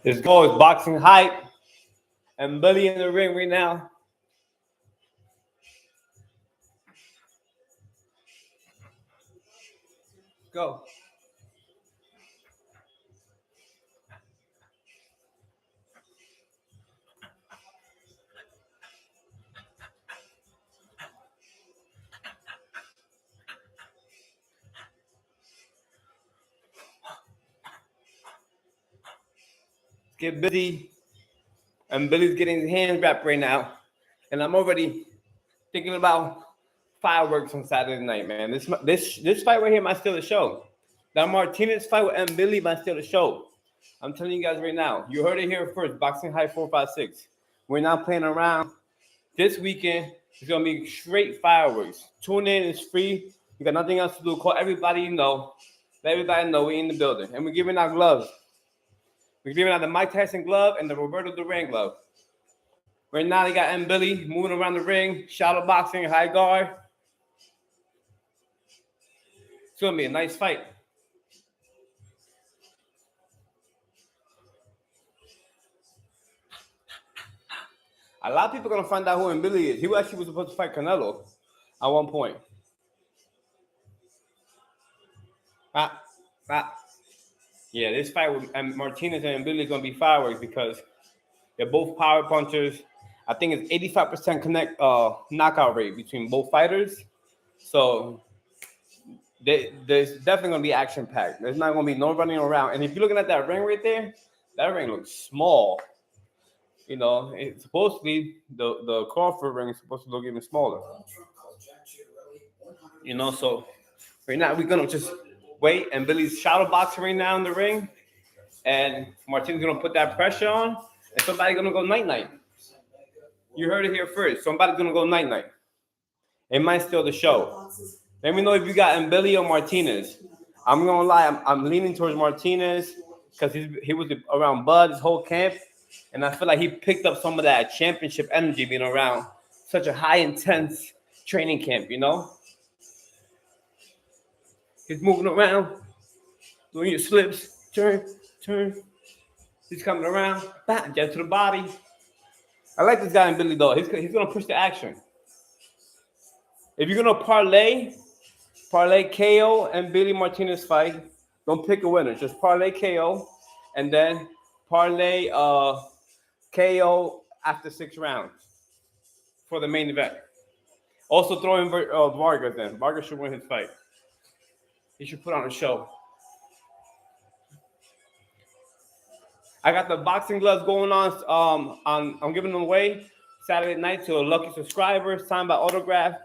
His goal is boxing hype and Billy in the ring right now. Go. Get busy. And Billy's getting his hands wrapped right now. And I'm already thinking about fireworks on Saturday night, man. This fight right here might steal the show. That Martinez fight with M. Billy might steal the show. I'm telling you guys right now. You heard it here first. Boxing High 456. We're not playing around. This weekend is gonna be straight fireworks. Tune in. It's free. You got nothing else to do. Call everybody you know. Let everybody know we're in the building. And we're giving out gloves. We're giving out the Mike Tyson glove and the Roberto Duran glove. Right now, they got M. Billy moving around the ring, shadow boxing, high guard. It's going to be a nice fight. A lot of people are going to find out who M. Billy is. He actually was supposed to fight Canelo at one point. Yeah, this fight with Martinez and M. Billy is going to be fireworks because they're both power punchers. I think it's 85% knockout rate between both fighters. So there's definitely going to be action packed. There's not going to be no running around. And if you're looking at that ring right there, that ring looks small. You know, it's supposed to be the Crawford ring is supposed to look even smaller. You know, so right now we're going to just wait. And Billy's shadow boxing right now in the ring. And Martinez going to put that pressure on. And somebody's going to go night-night. You heard it here first. Somebody's going to go night-night. It might steal the show. Let me know if you got M. Billy or Martinez. I'm going to lie. I'm leaning towards Martinez because he was around Bud, his whole camp. And I feel like he picked up some of that championship energy being around such a high, intense training camp, you know? He's moving around, doing your slips. Turn. He's coming around. Bam, jab to the body. I like this guy in Billy, though. He's going to push the action. If you're going to parlay KO and Billy Martinez fight, don't pick a winner. Just parlay KO and then parlay KO after 6 rounds for the main event. Also throw in Vargas then. Vargas should win his fight. He should put on a show. I got the boxing gloves going on. I'm giving them away Saturday night to a lucky subscriber. Signed autographed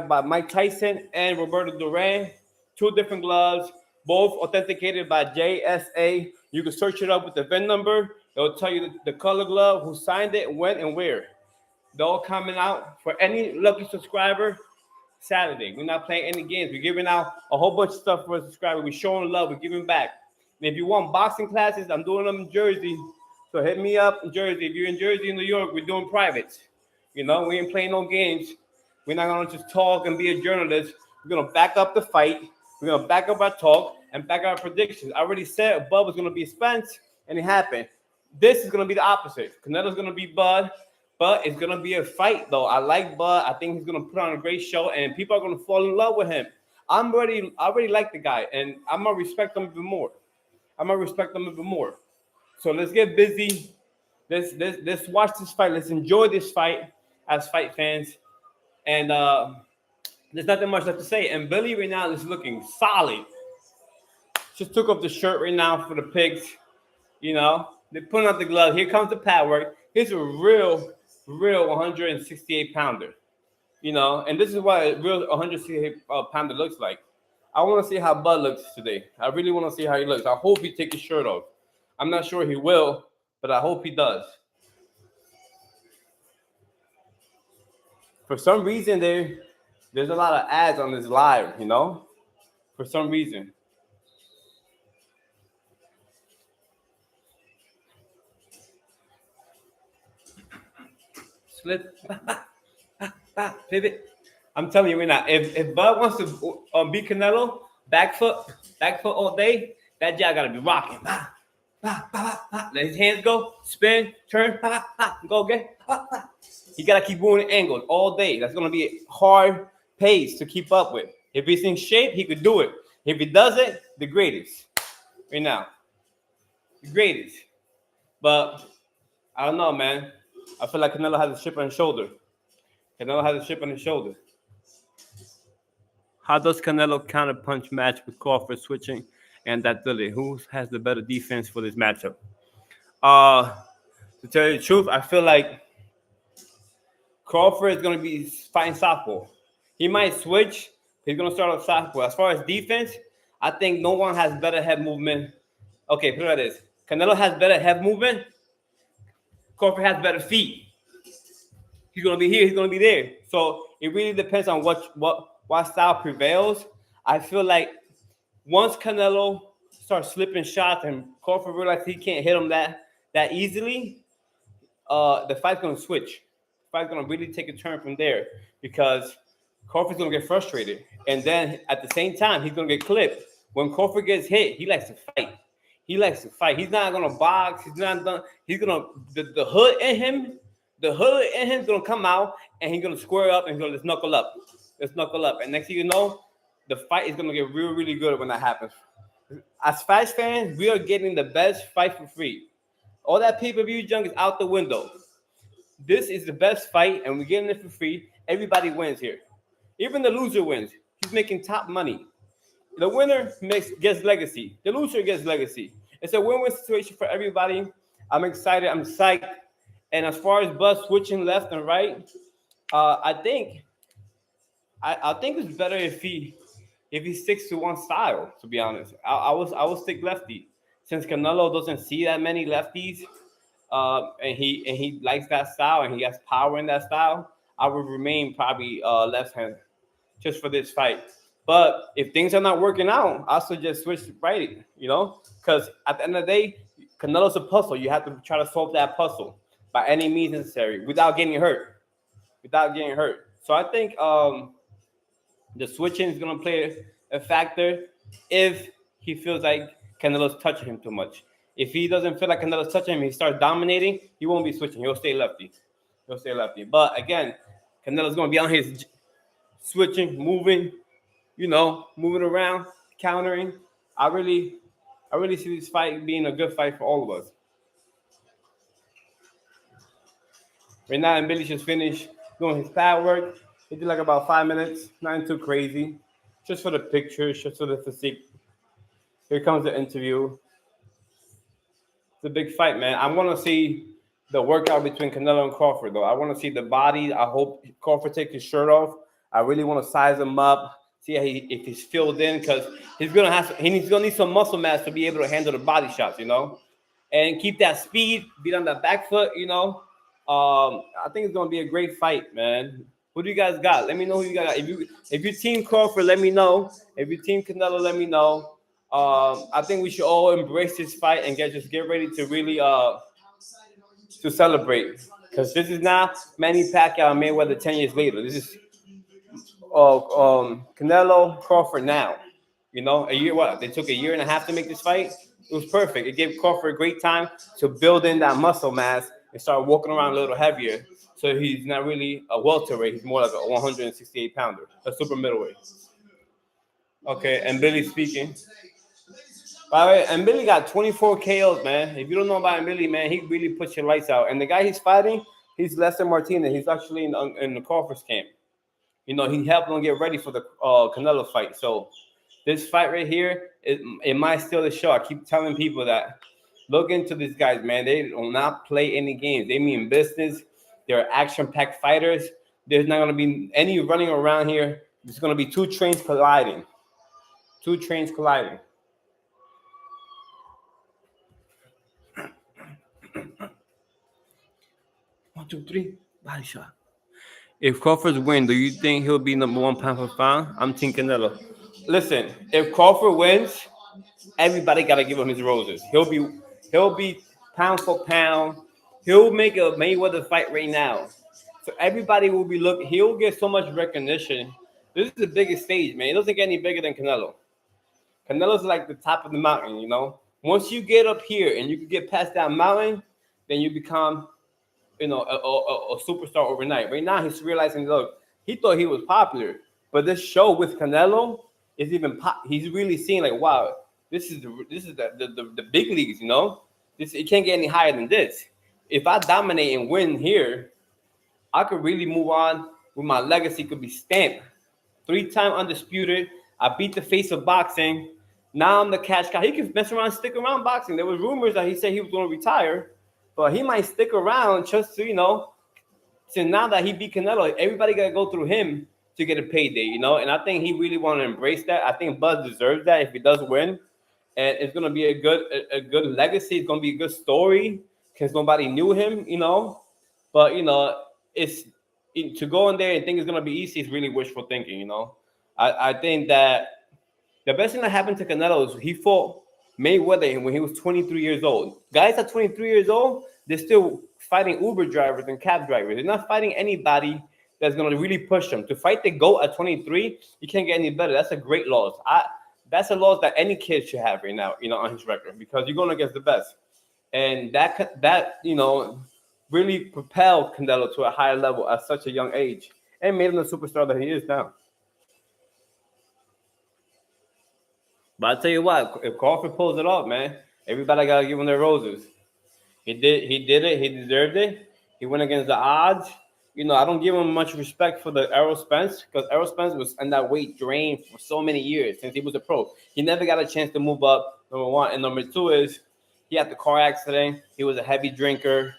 by Mike Tyson and Roberto Duran. 2 different gloves, both authenticated by JSA. You can search it up with the VIN number. It'll tell you the color glove, who signed it, when, and where. They're all coming out for any lucky subscriber Saturday. We're not playing any games. We're giving out a whole bunch of stuff for a subscriber. We're showing love. We're giving back. And if you want boxing classes, I'm doing them in Jersey. So hit me up in Jersey. If you're in Jersey, New York, we're doing privates. You know, we ain't playing no games. We're not going to just talk and be a journalist. We're going to back up the fight. We're going to back up our talk and back up our predictions. I already said Bud was going to be Spence, and it happened. This is going to be the opposite. Canelo's going to be Bud, but it's going to be a fight, though. I like Bud. I think he's going to put on a great show, and people are going to fall in love with him. I already like the guy, and I'm going to respect him even more. So let's get busy. Let's watch this fight. Let's enjoy this fight as fight fans. And there's nothing much left to say. And Billy right now is looking solid. Just took off the shirt right now for the pigs. You know, they're putting out the glove. Here comes the pad work. Here's a real 168 pounder. You know, and this is what a real 168 pounder looks like. I want to see how Bud looks today. I really want to see how he looks. I hope he takes his shirt off. I'm not sure he will, but I hope he does. For some reason, there's a lot of ads on this live, you know? For some reason. Slip. Pivot. I'm telling you right now, if Bud wants to beat Canelo, back foot all day, that jab got to be rocking. Let his hands go, spin, turn, go again. He gotta keep moving angles all day. That's gonna be a hard pace to keep up with. If he's in shape, he could do it. If he doesn't, the greatest. Right now, the greatest. But I don't know, man. I feel like Canelo has a chip on his shoulder. Canelo has a chip on his shoulder. How does Canelo counter punch match with Crawford switching and that Dilly? Who has the better defense for this matchup? To tell you the truth, I feel like Crawford is going to be fighting southpaw. He might switch. He's going to start off southpaw. As far as defense, I think no one has better head movement. Okay, put it like this. Canelo has better head movement. Crawford has better feet. He's going to be here. He's going to be there. So it really depends on what style prevails. I feel like once Canelo starts slipping shots and Crawford realizes he can't hit him that easily, the fight's going to switch. The fight's going to really take a turn from there because Crawford's going to get frustrated. And then at the same time, he's going to get clipped. When Crawford gets hit, he likes to fight. He likes to fight. He's not going to box. He's not done. He's going to, the hood in him is going to come out and he's going to square up and he's going to knuckle up. Let's knuckle up. And next thing you know, the fight is going to get really, really good when that happens. As fight fans, we are getting the best fight for free. All that pay-per-view junk is out the window. This is the best fight, and we're getting it for free. Everybody wins here. Even the loser wins. He's making top money. The winner gets legacy. The loser gets legacy. It's a win-win situation for everybody. I'm excited. I'm psyched. And as far as Buzz switching left and right, I think it's better if he sticks to one style. To be honest, I will stick lefty since Canelo doesn't see that many lefties, and he likes that style and he has power in that style. I would remain probably left-handed just for this fight. But if things are not working out, I suggest switch to right. Because at the end of the day, Canelo's a puzzle. You have to try to solve that puzzle by any means necessary without getting hurt. So I think the switching is going to play a factor if he feels like Canelo's touching him too much. If he doesn't feel like Canelo's touching him, he starts dominating, he won't be switching. He'll stay lefty. But again, Canelo's going to be on his switching, moving around, countering. I really see this fight being a good fight for all of us. Right now, and Billy just finished doing his pad work. He did like about 5 minutes, nothing too crazy. Just for the pictures, just for the physique. Here comes the interview. It's a big fight, man. I want to see the workout between Canelo and Crawford, though. I want to see the body. I hope Crawford takes his shirt off. I really want to size him up, see if he's filled in, because he's gonna need some muscle mass to be able to handle the body shots, and keep that speed, beat on that back foot, I think it's gonna be a great fight, man. Who do you guys got? Let me know who you got. If you team Crawford, let me know. If you team Canelo, let me know. I think we should all embrace this fight and get ready to really to celebrate, because this is not Manny Pacquiao and Mayweather 10 years later. This is Canelo Crawford now. A year. What, they took a year and a half to make this fight. It was perfect. It gave Crawford a great time to build in that muscle mass and start walking around a little heavier. So he's not really a welterweight. He's more like a 168 pounder, a super middleweight. Okay, and Billy speaking. By the way, and Billy got 24 KOs, man. If you don't know about Billy, man, he really puts your lights out. And the guy he's fighting, he's Lester Martinez. He's actually in the Crawford's camp. He helped him get ready for the Canelo fight. So this fight right here, it might steal the show. I keep telling people that. Look into these guys, man. They will not play any games. They mean business. They're action-packed fighters. There's not going to be any running around here. There's going to be two trains colliding. 1, 2, 3, body shot. If Crawford wins, do you think he'll be number 1 pound for pound? I'm Team Canelo. Listen, if Crawford wins, everybody got to give him his roses. He'll be pound for pound. He'll make a Mayweather fight right now. So everybody will be looking. He'll get so much recognition. This is the biggest stage, man. It doesn't get any bigger than Canelo. Canelo's like the top of the mountain, Once you get up here and you can get past that mountain, then you become, a superstar overnight. Right now, he's realizing, look, he thought he was popular, but this show with Canelo is even he's really seeing like, wow, this is the big leagues. This it can't get any higher than this. If I dominate and win here, I could really move on with my legacy could be stamped. 3-time undisputed. I beat the face of boxing. Now I'm the cash cow. He can mess around, stick around boxing. There was rumors that he said he was going to retire, but he might stick around just to, so now that he beat Canelo, everybody got to go through him to get a payday. And I think he really want to embrace that. I think Bud deserves that if he does win, and it's gonna be a good legacy. It's gonna be a good story because nobody knew him. But it's to go in there and think it's gonna be easy is really wishful thinking. I think that the best thing that happened to Canelo is he fought Mayweather when he was 23 years old. Guys at 23 years old, they're still fighting Uber drivers and cab drivers. They're not fighting anybody that's going to really push them. To fight the GOAT at 23, you can't get any better. That's a great loss. That's a loss that any kid should have right now, on his record, because you're going against the best. And that really propelled Canelo to a higher level at such a young age and made him the superstar that he is now. But I'll tell you what, if Crawford pulls it off, man, everybody got to give him their roses. He did it. He deserved it. He went against the odds. I don't give him much respect for the Errol Spence because Errol Spence was in that weight drain for so many years since he was a pro. He never got a chance to move up, number one. And number two is he had the car accident. He was a heavy drinker,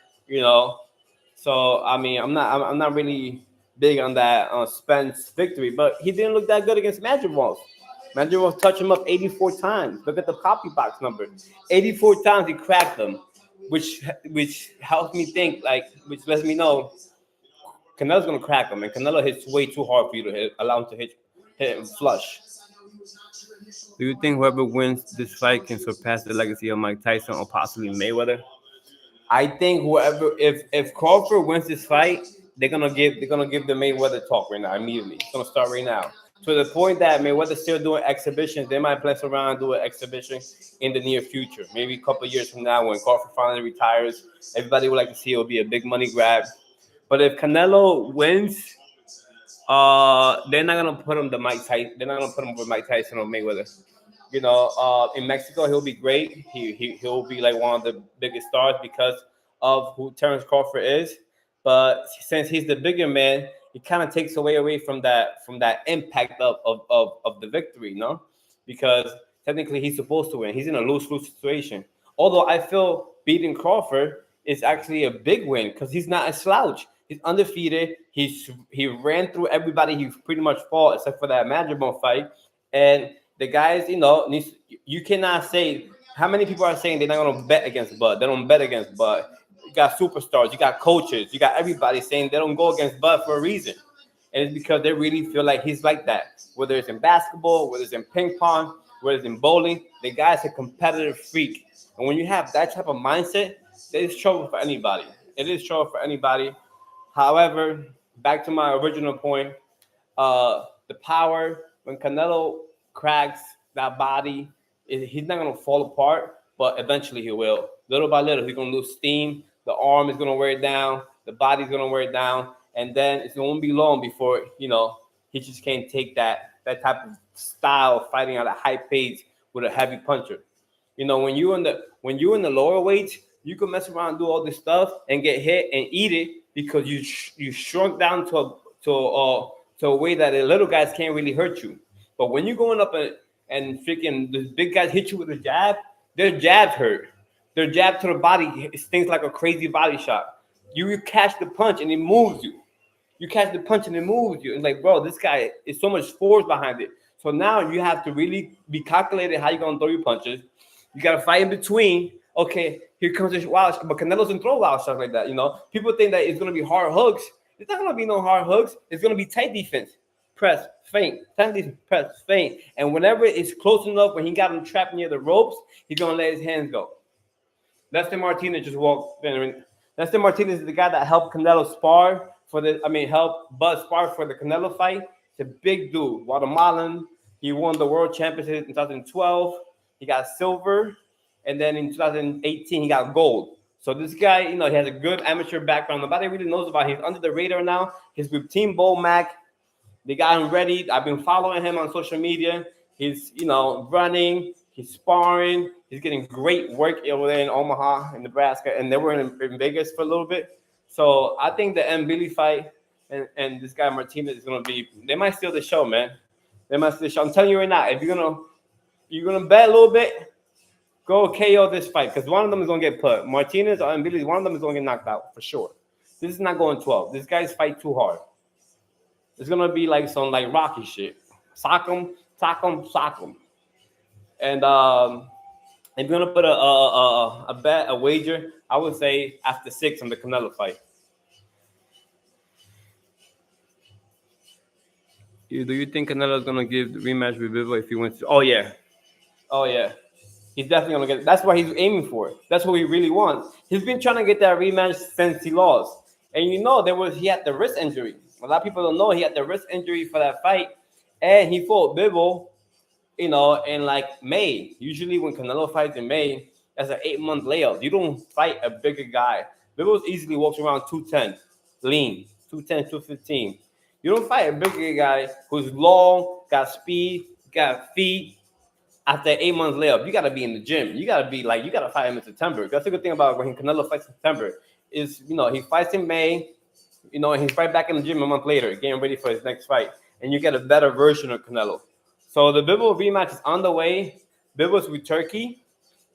So, I mean, I'm not really big on that Spence victory, but he didn't look that good against Madrigal. Madrigal touched him up 84 times. Look at the copy box number. 84 times he cracked them, which helps me think, which lets me know Canelo's gonna crack him, and Canelo hits way too hard for you to allow him to hit him flush. Do you think whoever wins this fight can surpass the legacy of Mike Tyson or possibly Mayweather? I think if Crawford wins this fight, they're gonna give the Mayweather talk right now immediately. It's gonna start right now. To the point that Mayweather's still doing exhibitions, they might place around and do an exhibition in the near future. Maybe a couple of years from now when Crawford finally retires, everybody would like to see it will be a big money grab. But if Canelo wins, they're not gonna put him the Mike Tyson. They're not gonna put him with Mike Tyson or Mayweather. In Mexico, he'll be great. He'll be like one of the biggest stars because of who Terence Crawford is. But since he's the bigger man, it kind of takes away from that impact of the victory, because technically he's supposed to win. He's in a lose-lose situation. Although I feel beating Crawford is actually a big win because he's not a slouch. He's undefeated. He ran through everybody he pretty much fought except for that Madrigal fight. And the guys, you cannot say how many people are saying they're not going to bet against Bud. They don't bet against Bud. You got superstars, you got coaches, you got everybody saying they don't go against Bud for a reason. And it's because they really feel like he's like that. Whether it's in basketball, whether it's in ping pong, whether it's in bowling, the guy's a competitive freak. And when you have that type of mindset, there's trouble for anybody. It is trouble for anybody. However, back to my original point, the power, when Canelo cracks that body, he's not going to fall apart, but eventually he will. Little by little, he's going to lose steam. The arm is going to wear it down. The body's going to wear it down. And then it's going to be long before, he just can't take that type of style of fighting at a high pace with a heavy puncher. When you're in the lower weights, you can mess around and do all this stuff and get hit and eat it because you shrunk down to a way that the little guys can't really hurt you. But when you're going up and freaking the big guys hit you with a jab, their jabs hurt. Their jab to the body stings like a crazy body shot. You catch the punch and it moves you. You catch the punch and it moves you. It's like, bro, this guy is so much force behind it. So now you have to really be calculated how you're going to throw your punches. You got to fight in between. Okay, here comes this wild shot. But Canelo doesn't throw wild shots like that, People think that it's going to be hard hooks. It's not going to be no hard hooks. It's going to be tight defense. Press, feint. Tight defense, press, feint. And whenever it's close enough, when he got him trapped near the ropes, he's going to let his hands go. Lester Martinez just walked in. Lester Martinez is the guy that helped Canelo spar helped Bud spar for the Canelo fight. He's a big dude, Guatemalan. He won the world championship in 2012. He got silver. and then in 2018 he got gold. So this guy, he has a good amateur background. Nobody really knows about him. He's under the radar now. He's with Team Bo Mac. They got him ready. I've been following him on social media. He's, running. He's sparring. He's getting great work over there in Omaha, in Nebraska, and they were in Vegas for a little bit. So I think the Billy fight and this guy Martinez is gonna be. They might steal the show, man. They might steal the show. I'm telling you right now. If you're gonna bet a little bit, go KO this fight because one of them is gonna get put. Martinez or Billy, one of them is gonna get knocked out for sure. This is not going 12. This guy's fight too hard. It's gonna be like some Rocky shit. Sock him, sock him, sock him. And if you're gonna put a bet, a wager, I would say after 6 on the Canelo fight. Do you think Canelo's gonna give the rematch with Bivol if he wins? Oh yeah. He's definitely gonna get it. That's what he's aiming for. That's what he really wants. He's been trying to get that rematch since he lost. And he had the wrist injury. A lot of people don't know he had the wrist injury for that fight. And he fought Bivol, in May. Usually when Canelo fights in May, that's an 8-month layout. You don't fight a bigger guy. Bivol easily walks around 210, lean, 210, 215. You don't fight a bigger guy who's long, got speed, got feet. After 8 months layup, you got to be in the gym. You got to fight him in September. That's the good thing about when Canelo fights in September is, he fights in May, and he's right back in the gym a month later, getting ready for his next fight. And you get a better version of Canelo. So the Bivol rematch is on the way. Bivol's with Turkey,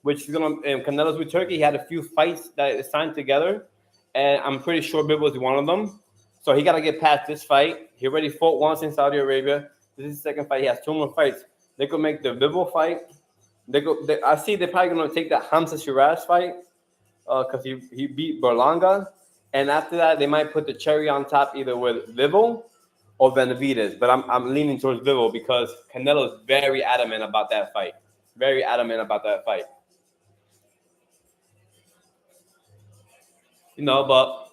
Canelo's with Turkey. He had a few fights that is signed together, and I'm pretty sure Bivol's one of them. So he got to get past this fight. He already fought once in Saudi Arabia. This is his second fight. He has 2 more fights. They could make the Bivol fight. I see they're probably going to take that Hamza Shiraz fight because he beat Berlanga. And after that, they might put the cherry on top either with Bivol or Benavidez. But I'm leaning towards Bivol because Canelo is very adamant about that fight. Very adamant about that fight. But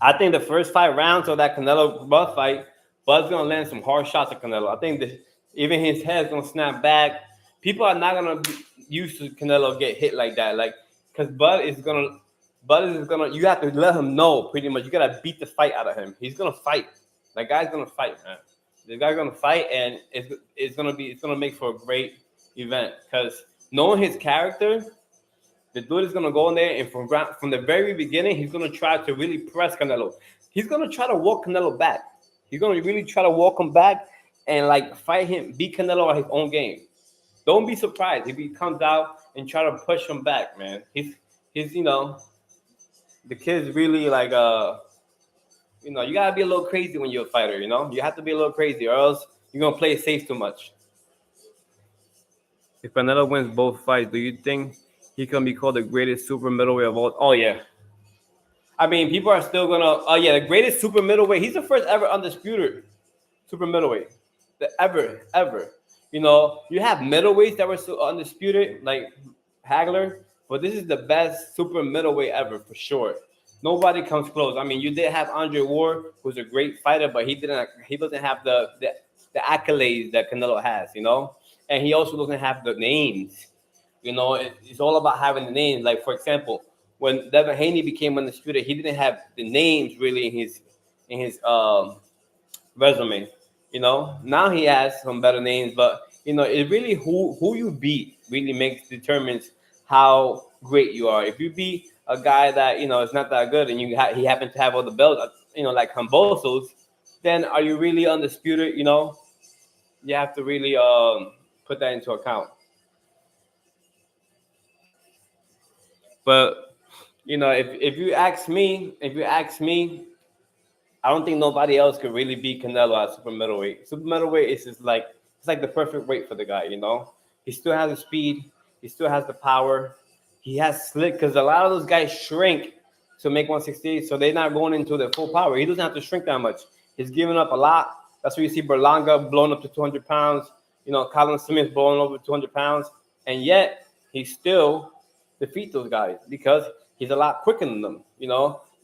I think the first 5 rounds of that Canelo-Bud fight, Bud's going to land some hard shots at Canelo. I think that even his head's going to snap back. People are not going to be used to Canelo get hit like that. Because Bud is going to, you have to let him know pretty much. You got to beat the fight out of him. He's going to fight. That guy's going to fight, man. The guy's going to fight, and it's going to make for a great event. Because knowing his character, the dude is going to go in there, and from the very beginning, he's going to try to really press Canelo. He's going to try to walk Canelo back. He's going to really try to walk him back and fight him, beat Canelo at his own game. Don't be surprised if he comes out and try to push him back, man. He's the kid's really you gotta be a little crazy when you're a fighter, You have to be a little crazy, or else you're gonna play it safe too much. If Canelo wins both fights, do you think he can be called the greatest super middleweight of all? Oh yeah. I mean, people are still gonna. Oh yeah, the greatest super middleweight. He's the first ever undisputed super middleweight. Ever. You have middleweights that were so undisputed, like Hagler, but this is the best super middleweight ever for sure. Nobody comes close. I mean, you did have Andre Ward, who's a great fighter, but he doesn't have the accolades that Canelo has, and he also doesn't have the names. It's all about having the names. Like, for example, when Devin Haney became undisputed, he didn't have the names really in his resume. Now he has some better names, but it really who you beat really determines how great you are. If you beat a guy that is not that good, and he happens to have all the belts, like Cambosos, then are you really undisputed? You have to really put that into account. But if you ask me, I don't think nobody else could really beat Canelo at super middleweight. Super middleweight is just it's like the perfect weight for the guy. He still has the speed, he still has the power, he has slick because a lot of those guys shrink to make 168, so they're not going into their full power. He doesn't have to shrink that much. He's giving up a lot. That's why you see Berlanga blowing up to 200 pounds. Colin Smith blowing over 200 pounds, and yet he still defeat those guys because he's a lot quicker than them.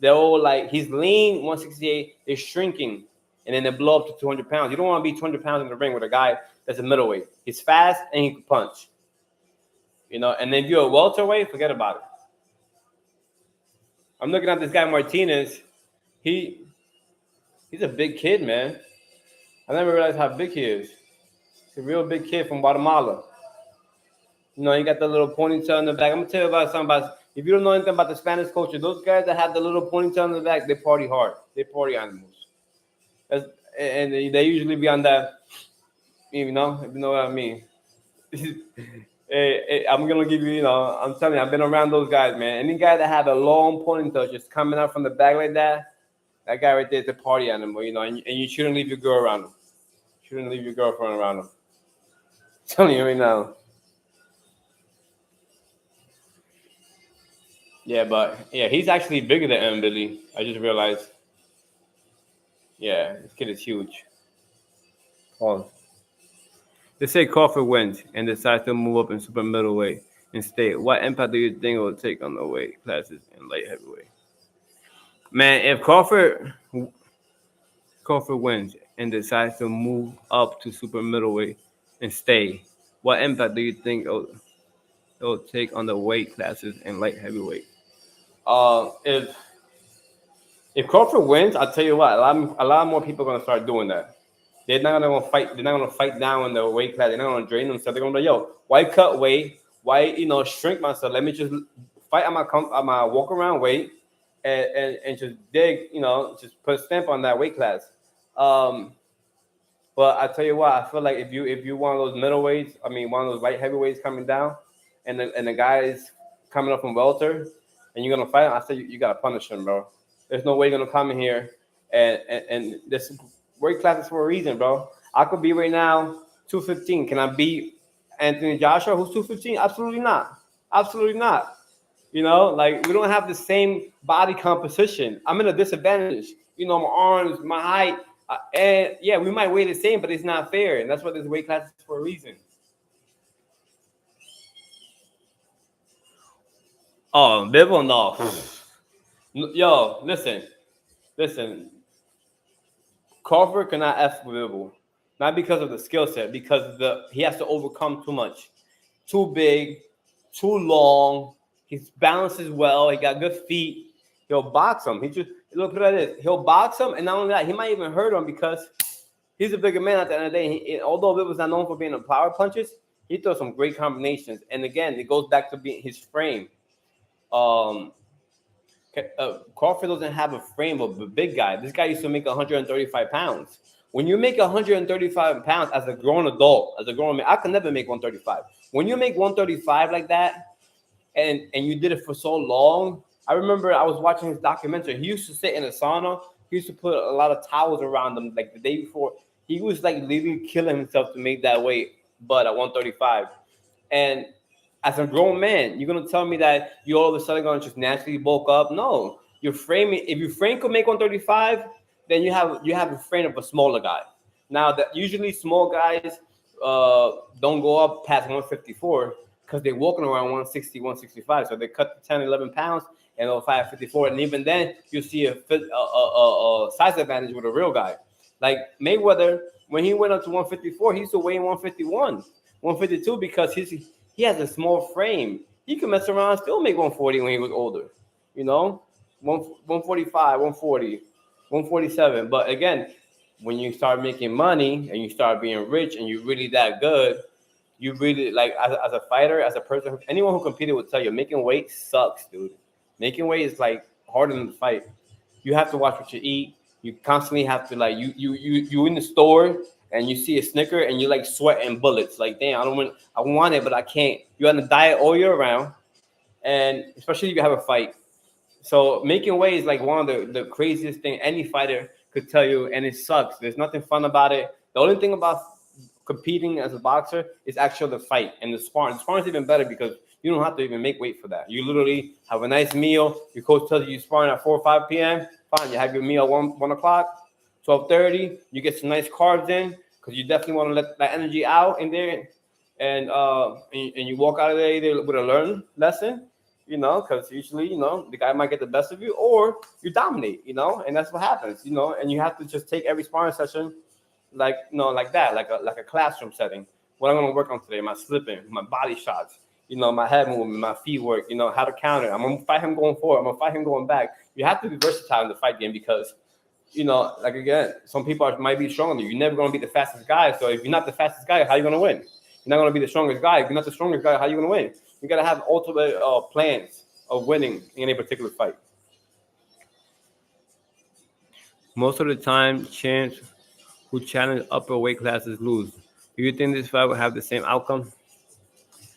They're all he's lean, 168, they're shrinking, and then they blow up to 200 pounds. You don't want to be 200 pounds in the ring with a guy that's a middleweight. He's fast and he can punch. You know, and if you're a welterweight, forget about it. I'm looking at this guy Martinez. He's a big kid, man. I never realized how big he is. He's a real big kid from Guatemala. You know, you got the little ponytail in the back. I'm gonna tell you about something about. If you don't know anything about the Spanish culture, those guys that have the little ponytail in the back, they party hard. They party animals. That's, and they usually be on that. You know, if you know what I mean. I'm gonna give you. You know, I'm telling you, I've been around those guys, man. Any guy that have a long ponytail just coming out from the back like that, that guy right there is a party animal. You know, and you shouldn't leave your girl around him. Shouldn't leave your girlfriend around him. I'm telling you right now. Yeah, but yeah, he's actually bigger than Billy. I just realized. Yeah, this kid is huge. Oh. They say Crawford wins and decides to move up in super middleweight and stay. What impact do you think it will take on the weight classes in light heavyweight? Man, if Crawford wins and decides to move up to super middleweight and stay, what impact do you think it'll take on the weight classes in light heavyweight? If Crawford wins, I'll tell you what, a lot more people are gonna start doing that. They're not gonna fight. They're not gonna fight down in the weight class. They're not gonna drain themselves. They're gonna be like, yo, why cut weight? Why shrink myself? Let me just fight on my walk around weight and just dig. Just put a stamp on that weight class. But I tell you what, I feel like if you one of those middleweights, I mean one of those light heavyweights coming down, and the guy is coming up from welter, and you're gonna fight him, I say you gotta punish him, bro. There's no way you're gonna come in here and this weight class is for a reason, bro. I could be right now 215. Can I beat Anthony Joshua, who's 215? Absolutely not. Absolutely not. You know, like we don't have the same body composition. I'm in a disadvantage. You know, my arms, my height, and yeah, we might weigh the same, but it's not fair, and that's what this weight class is for a reason. Oh, Bivol, no. Yo, listen. Crawford cannot F with Bivol. Not because of the skill set, because he has to overcome too much. Too big, too long. His balance is well. He got good feet. He'll box him. He just look at this. He'll box him, and not only that, he might even hurt him because he's a bigger man at the end of the day. Although Bivol's not known for being a power punches, he throws some great combinations. And again, it goes back to being his frame. Crawford doesn't have a frame of a big guy. This guy used to make 135 pounds. When you make 135 pounds as a grown adult, as a grown man, I could never make 135. When you make 135 like that, and you did it for so long, I remember I was watching his documentary. He used to sit in a sauna. He used to put a lot of towels around him, like the day before. He was like literally killing himself to make that weight, but at 135. And as a grown man, you're gonna tell me that you all of a sudden gonna just naturally bulk up? No, your frame. If your frame could make 135, then you have a frame of a smaller guy. Now that usually small guys don't go up past 154 because they're walking around 160, 165. So they cut 10, 11 pounds and they'll fight at 54. And even then, you see a size advantage with a real guy. Like Mayweather, when he went up to 154, he used to weigh 151, 152 because he has a small frame. He could mess around and still make 140 when he was older. 145, 140, 147. But again, when you start making money and you start being rich and you're really that good, you really like as a fighter, as a person, anyone who competed would tell you making weight sucks, dude. Making weight is like harder than the fight. You have to watch what you eat. You constantly have to like you in the store and you see a Snicker and you like sweating bullets. Like, damn, I want it, but I can't. You're on a diet all year round, and especially if you have a fight. So making weight is like one of the craziest thing any fighter could tell you, and it sucks. There's nothing fun about it. The only thing about competing as a boxer is actually the fight and the sparring. The sparring is even better because you don't have to even make weight for that. You literally have a nice meal. Your coach tells you you're sparring at 4 or 5 p.m. Fine, you have your meal at 1 o'clock, 12:30. You get some nice carbs in because you definitely want to let that energy out in there, and you walk out of there either with a learned lesson, because usually, the guy might get the best of you or you dominate, and that's what happens, and you have to just take every sparring session like that, like a classroom setting. What I'm going to work on today, my slipping, my body shots, my head movement, my feet work, how to counter. I'm gonna fight him going forward. I'm gonna fight him going back. You have to be versatile in the fight game because, like again, some people might be stronger than you. You're never gonna be the fastest guy. So if you're not the fastest guy, how are you gonna win? You're not gonna be the strongest guy. If you're not the strongest guy, how are you gonna win? You gotta have ultimate plans of winning in a particular fight. Most of the time, champs who challenge upper weight classes lose. Do you think this fight will have the same outcome?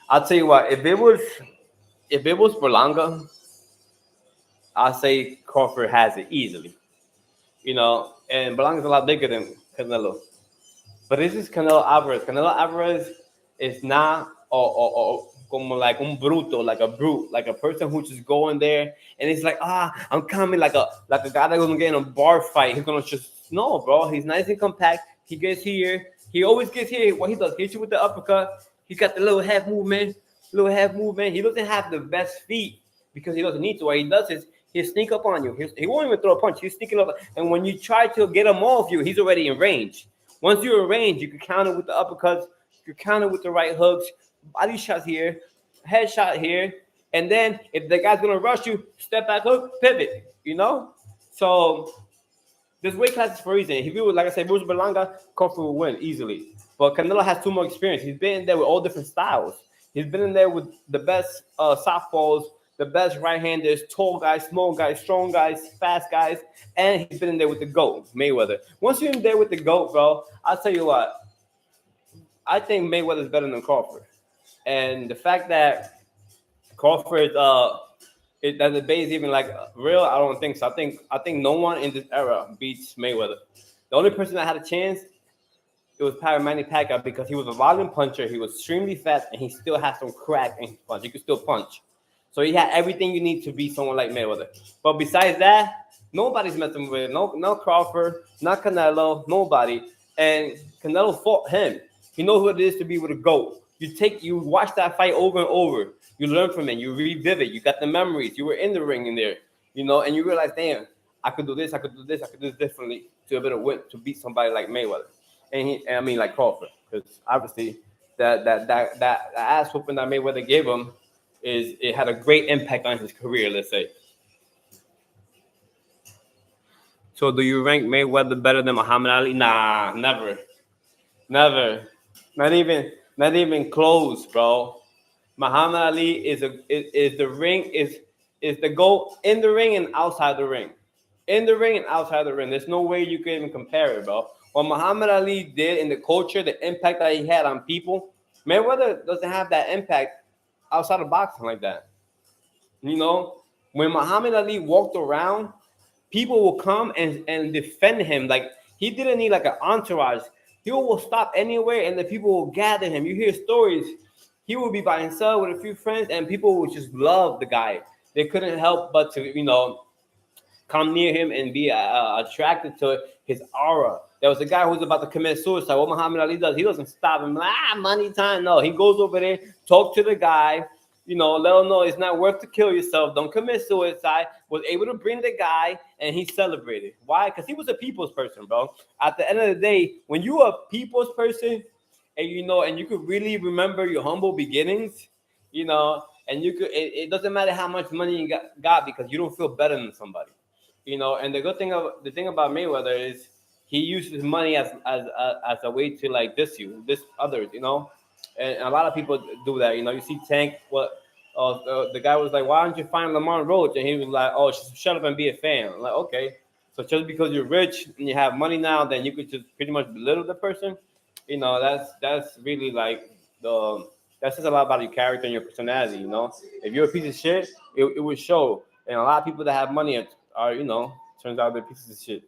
I'll tell you what. If it was Berlanga, I'd say Crawford has it easily. And Berlanga's a lot bigger than Canelo. But this is Canelo Alvarez. Canelo Alvarez is not como like un bruto, like a brute, like a person who just go in there and it's like, I'm coming like a guy that's gonna get in a bar fight. He's gonna just no, bro. He's nice and compact. He gets here. He always gets here. What he does, hits you with the uppercut. He's got the little half movement. He doesn't have the best feet because he doesn't need to. What he does is he'll sneak up on you. He won't even throw a punch. He's sneaking up, and when you try to get him off you, he's already in range. Once you're in range, you can counter with the uppercuts. You can counter with the right hooks, body shots here, head shot here, and then if the guy's gonna rush you, step back hook, pivot. So this weight class is for a reason. If you would, like I said, if it was Berlanga, Crawford would win easily. But Canelo has too much experience. He's been in there with all different styles. He's been in there with the best southpaws, the best right-handers, tall guys, small guys, strong guys, fast guys, and he's been in there with the GOAT, Mayweather. Once you're in there with the GOAT, bro, I'll tell you what, I think Mayweather's better than Crawford. And the fact that Crawford that the debate is even like real, I don't think so. I think no one in this era beats Mayweather. The only person that had a chance, it was Manny Pacquiao because he was a volume puncher. He was extremely fast, and he still has some crack in his punch. He could still punch. So he had everything you need to beat someone like Mayweather. But besides that, nobody's messing with it. No Crawford, not Canelo, nobody. And Canelo fought him. He knows what it is to be with a GOAT. You watch that fight over and over. You learn from it. You revisit. You got the memories. You were in the ring in there, and you realize, damn, I could do this. I could do this. I could do this differently to be able to win, to beat somebody like Mayweather. Like Crawford, because obviously that ass whooping that Mayweather gave him it had a great impact on his career, let's say. So do you rank Mayweather better than Muhammad Ali? Nah, never. Not even close, bro. Muhammad Ali is the GOAT in the ring and outside the ring. In the ring and outside the ring. There's no way you can even compare it, bro. What Muhammad Ali did in the culture, the impact that he had on people, Mayweather doesn't have that impact outside of boxing like that. When Muhammad Ali walked around, people will come and defend him. Like, he didn't need like an entourage. He will stop anywhere and the people will gather him. You hear stories. He will be by himself with a few friends and people would just love the guy. They couldn't help but to, come near him and be attracted to his aura. There was a guy who was about to commit suicide. What Muhammad Ali does, he doesn't stop him. Money time. No, he goes over there, talk to the guy, let him know it's not worth to kill yourself. Don't commit suicide. Was able to bring the guy, and he celebrated. Why? Because he was a people's person, bro. At the end of the day, when you are a people's person, and and you could really remember your humble beginnings, and you could. It doesn't matter how much money you got because you don't feel better than somebody. And the thing about Mayweather is he uses money as a way to like diss others, and a lot of people do that. You see Tank, the guy was like, why don't you find Lamar Roach? And he was like, oh, shut up and be a fan. I'm like, okay, so just because you're rich and you have money now, then you could just pretty much belittle the person. That's really like that says a lot about your character and your personality. If you're a piece of shit, it would show. And a lot of people that have money are, turns out they're pieces of shit.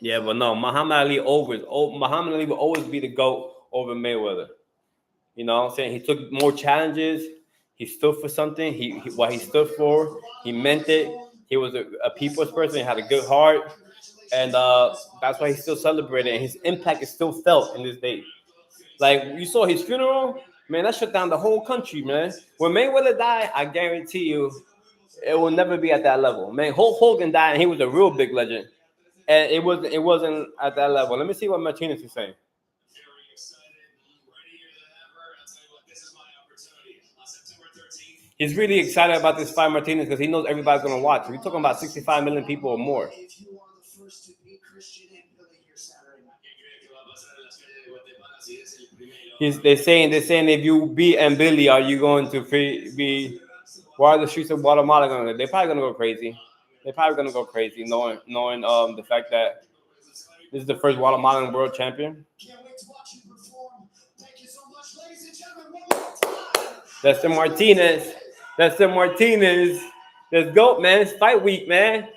Yeah, but no, Muhammad Ali will always be the GOAT over Mayweather. You know what I'm saying? He took more challenges. He stood for something. What he stood for, he meant it. He was a people's person. He had a good heart. And that's why he's still celebrated. And his impact is still felt in this day. Like, you saw his funeral, man, that shut down the whole country, man. When Mayweather died, I guarantee you, it will never be at that level. Man, Hulk Hogan died, and he was a real big legend. And it wasn't at that level. Let me see what Martinez is saying. He's really excited about this fight, Martinez, because he knows everybody's gonna watch. We're talking about 65 million people or more. They're saying if you beat Billy, are you going to be? Why are the streets of Guatemala gonna? They're probably gonna go crazy. They're probably gonna go crazy, knowing the fact that this is the first Guatemalan world champion. That's the Martinez. That's the Martinez. Let's go, man. It's fight week, man.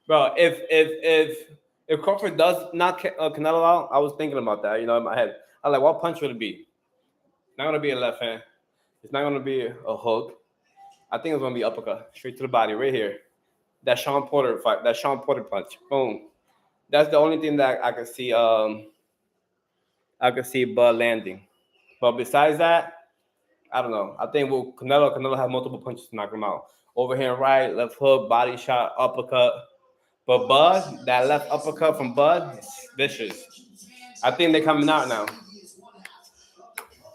Bro, if Crawford does knock Canelo out, I was thinking about that, in my head. I was like, what punch would it be? It's not gonna be a left hand. It's not gonna be a hook. I think it's gonna be uppercut, straight to the body, right here. That Sean Porter fight, that Sean Porter punch. Boom. That's the only thing that I could see. I could see Bud landing. But besides that, I don't know. I think Canelo have multiple punches to knock him out. Overhand right, left hook, body shot, uppercut. But Bud, that left uppercut from Bud, is vicious. I think they're coming out now.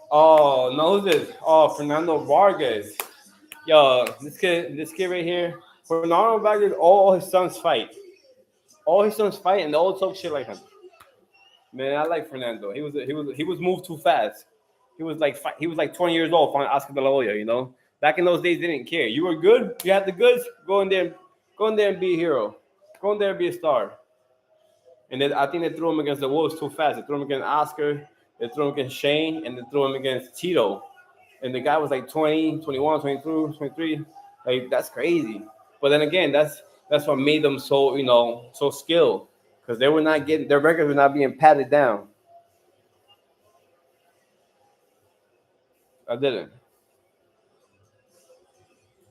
Oh, no, who's this? Oh, Fernando Vargas. Yo, this kid right here. Fernando Vargas, all his sons fight. All his sons fight, and they all talk shit like him. Man, I like Fernando. He was moved too fast. He was like 20 years old fighting Oscar De La Hoya. Back in those days, they didn't care. You were good. You had the goods. Go in there and be a hero. Go in there and be a star. And then I think they threw him against the Wolves too fast. They threw him against Oscar. They threw him against Shane, and they threw him against Tito. And the guy was like 20, 21, 22, 23. Like, that's crazy. But then again, that's what made them so skilled, because they were not getting, their records were not being patted down. I didn't.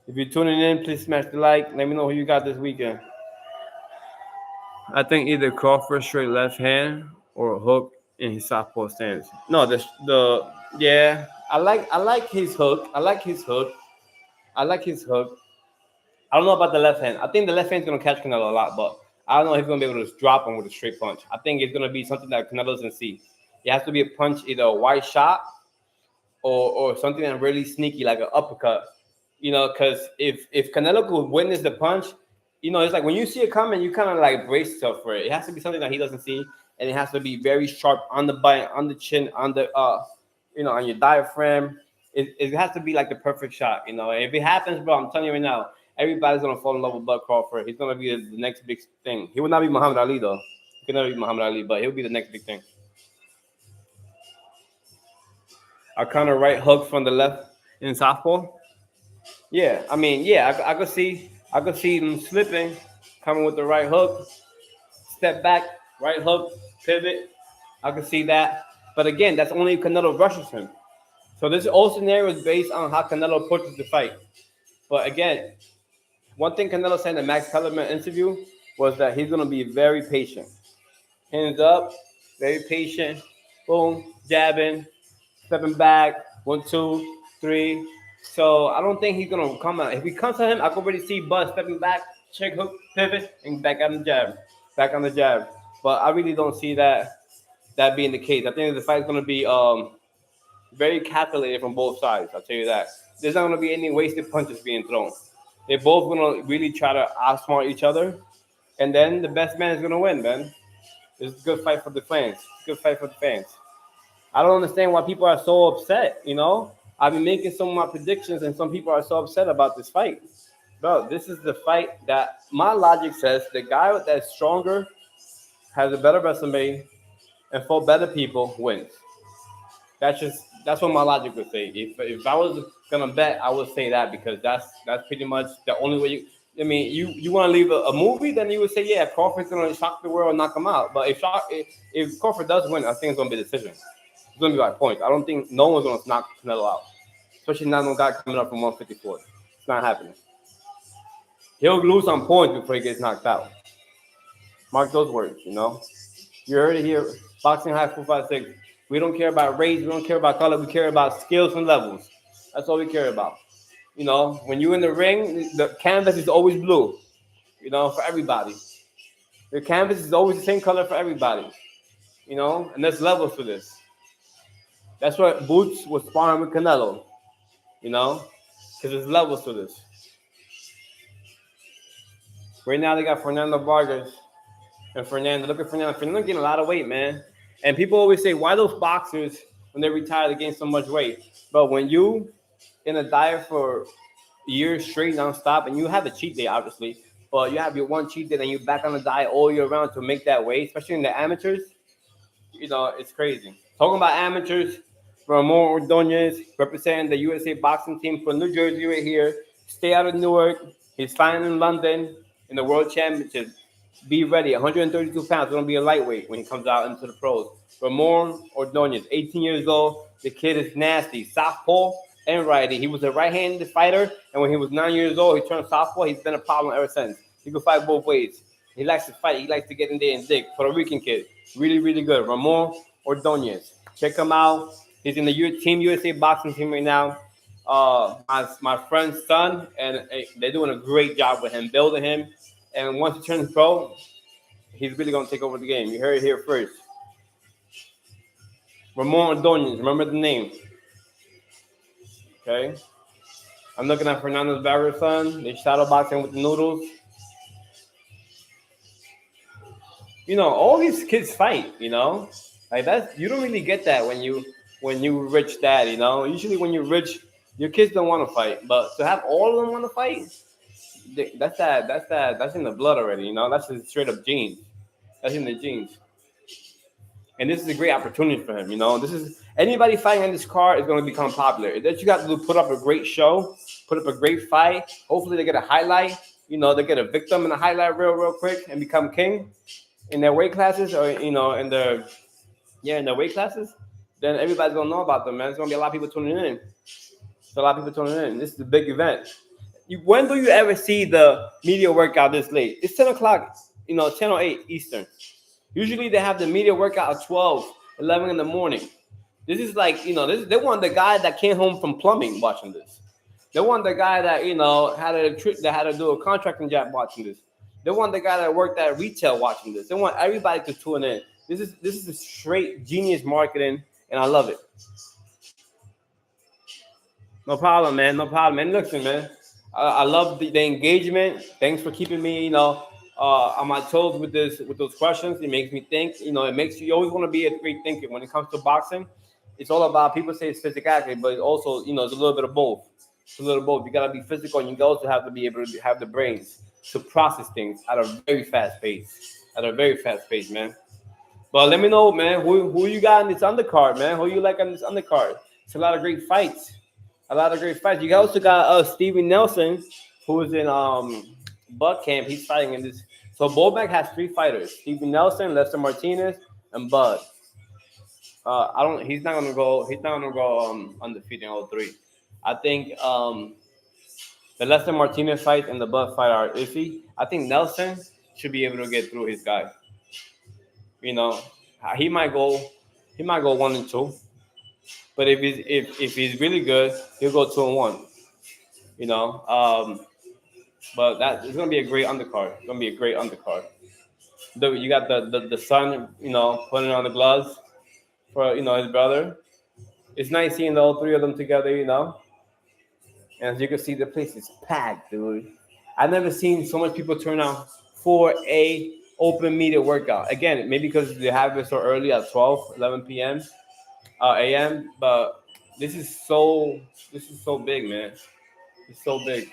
If you're tuning in, please smash the like. Let me know who you got this weekend. I think either Crawford straight left hand or a hook in his southpaw stance. No, yeah. I like his hook. I like his hook. I like his hook. I don't know about the left hand. I think the left hand's gonna catch Canelo a lot, but I don't know if he's gonna be able to just drop him with a straight punch. I think it's gonna be something that Canelo doesn't see. It has to be a punch, either a wide shot or something that's really sneaky, like an uppercut. Because if Canelo could witness the punch, it's like when you see it coming, you kind of like brace yourself for it. It has to be something that he doesn't see, and it has to be very sharp on the bite, on the chin, on the on your diaphragm. It has to be like the perfect shot. If it happens, bro, I'm telling you right now, everybody's gonna fall in love with Bud Crawford. He's gonna be the next big thing. He will not be Muhammad Ali though. He could never be Muhammad Ali, but he'll be the next big thing. A kind of right hook from the left in southpaw. Yeah, I mean, yeah, I could see him slipping, coming with the right hook, step back, right hook, pivot. I could see that, but again, that's only if Canelo rushes him. So this whole scenario is based on how Canelo approaches the fight. But again, one thing Canelo said in the Max Kellerman interview was that he's gonna be very patient. Hands up, very patient. Boom, jabbing, stepping back, 1, 2, 3. So I don't think he's gonna come out. If he comes to him, I can already see Bud stepping back, check hook, pivot, and back on the jab, back on the jab. But I really don't see that being the case. I think the fight's gonna be very calculated from both sides. I'll tell you that. There's not gonna be any wasted punches being thrown. They're both gonna really try to outsmart each other, and then the best man is gonna win, man. It's a good fight for the fans. It's a good fight for the fans. I don't understand why people are so upset. I've been making some of my predictions, and some people are so upset about this fight. Bro, this is the fight that my logic says the guy that's stronger, has a better resume, and fought better people wins. That's what my logic would say. If I was gonna bet, I would say that, because that's pretty much the only way you. I mean, you want to leave a movie, then you would say, yeah, Crawford's gonna shock the world and knock him out. But if Crawford does win, I think it's gonna be a decision. It's gonna be by points. I don't think no one's gonna knock Canelo out, especially not no guy coming up from 154. It's not happening. He'll lose on points before he gets knocked out. Mark those words. You heard it here. Boxing High 456. We don't care about race. We don't care about color. We care about skills and levels. That's all we care about. When you're in the ring, the canvas is always blue. For everybody. The canvas is always the same color for everybody. And there's levels to this. That's what Boots was sparring with Canelo, you know, because there's levels to this. Right now they got Fernando Vargas and Fernando. Look at Fernando. Fernando getting a lot of weight, man. And people always say, why those boxers when they retire they gain so much weight? But when you in a diet for years straight nonstop, and you have a cheat day, obviously, but you have your one cheat day, and you back on the diet all year round to make that weight, especially in the amateurs. It's crazy. Talking about amateurs, Ramon Ordonez representing the USA boxing team from New Jersey right here. Stay out of Newark. He's fighting in London in the World Championship. Be ready. 132 pounds. Going to be a lightweight when he comes out into the pros. Ramon Ordonez, 18 years old. The kid is nasty. Southpaw and righty. He was a right-handed fighter, and when he was 9 years old, he turned southpaw. He's been a problem ever since. He can fight both ways. He likes to fight. He likes to get in there and dig. Puerto Rican kid. Really, really good. Ramon Ordonez. Check him out. He's in the Team USA boxing team right now. My friend's son, and they're doing a great job with him, building him. And once he turns pro, he's really going to take over the game. You heard it here first. Ramon Ordonez. Remember the name. Okay. I'm looking at Fernando Vargas' son. They shadow boxing with the noodles. All these kids fight, like that's, you don't really get that when you rich dad, usually when you're rich, your kids don't want to fight, but to have all of them want to fight, that's in the blood already, that's just straight up genes. That's in the genes. And this is a great opportunity for him, this is, anybody fighting on this card is going to become popular. That you got to do, put up a great show, put up a great fight. Hopefully they get a highlight, they get a victim in a highlight real quick and become king in their weight classes, or in their weight classes. Then everybody's gonna know about them, man. There's gonna be a lot of people tuning in. This is a big event. When do you ever see the media workout this late? It's 10 o'clock, 10:08 Eastern. Usually they have the media workout at 12, 11 in the morning. This is like, they want the guy that came home from plumbing watching this. They want the guy that, had to do a contracting job watching this. They want the guy that worked at retail watching this. They want everybody to tune in. This is a straight genius marketing, and I love it. No problem, man. No problem. And listen, man, I love the engagement. Thanks for keeping me, on my toes with those questions. It makes me think. It makes you always want to be a great thinker when it comes to boxing. It's all about, people say it's physicality, but also, it's a little bit of both. It's a little both. You gotta be physical, and you also have to be able to have the brains to process things at a very fast pace. Man. But let me know, man, who you got in this undercard, man. Who you like on this undercard? It's a lot of great fights. You also got Steven Nelson, who is in Bud camp. He's fighting in this. So Bowback has 3 fighters: Steven Nelson, Lester Martinez, and Bud. He's not gonna go undefeated in all 3. I think the Lester Martinez fight and the Bud fight are iffy. I think Nelson should be able to get through his guy. He might go 1-2, but if he's really good, he'll go 2-1. But that is gonna be a great undercard. You got the son, putting on the gloves for his brother. It's nice seeing all 3 of them together, And as you can see, the place is packed, dude. I've never seen so much people turn out for a open media workout. Again, maybe because they have it so early at 12, 11 p.m. a.m. But this is so big, man. It's so big.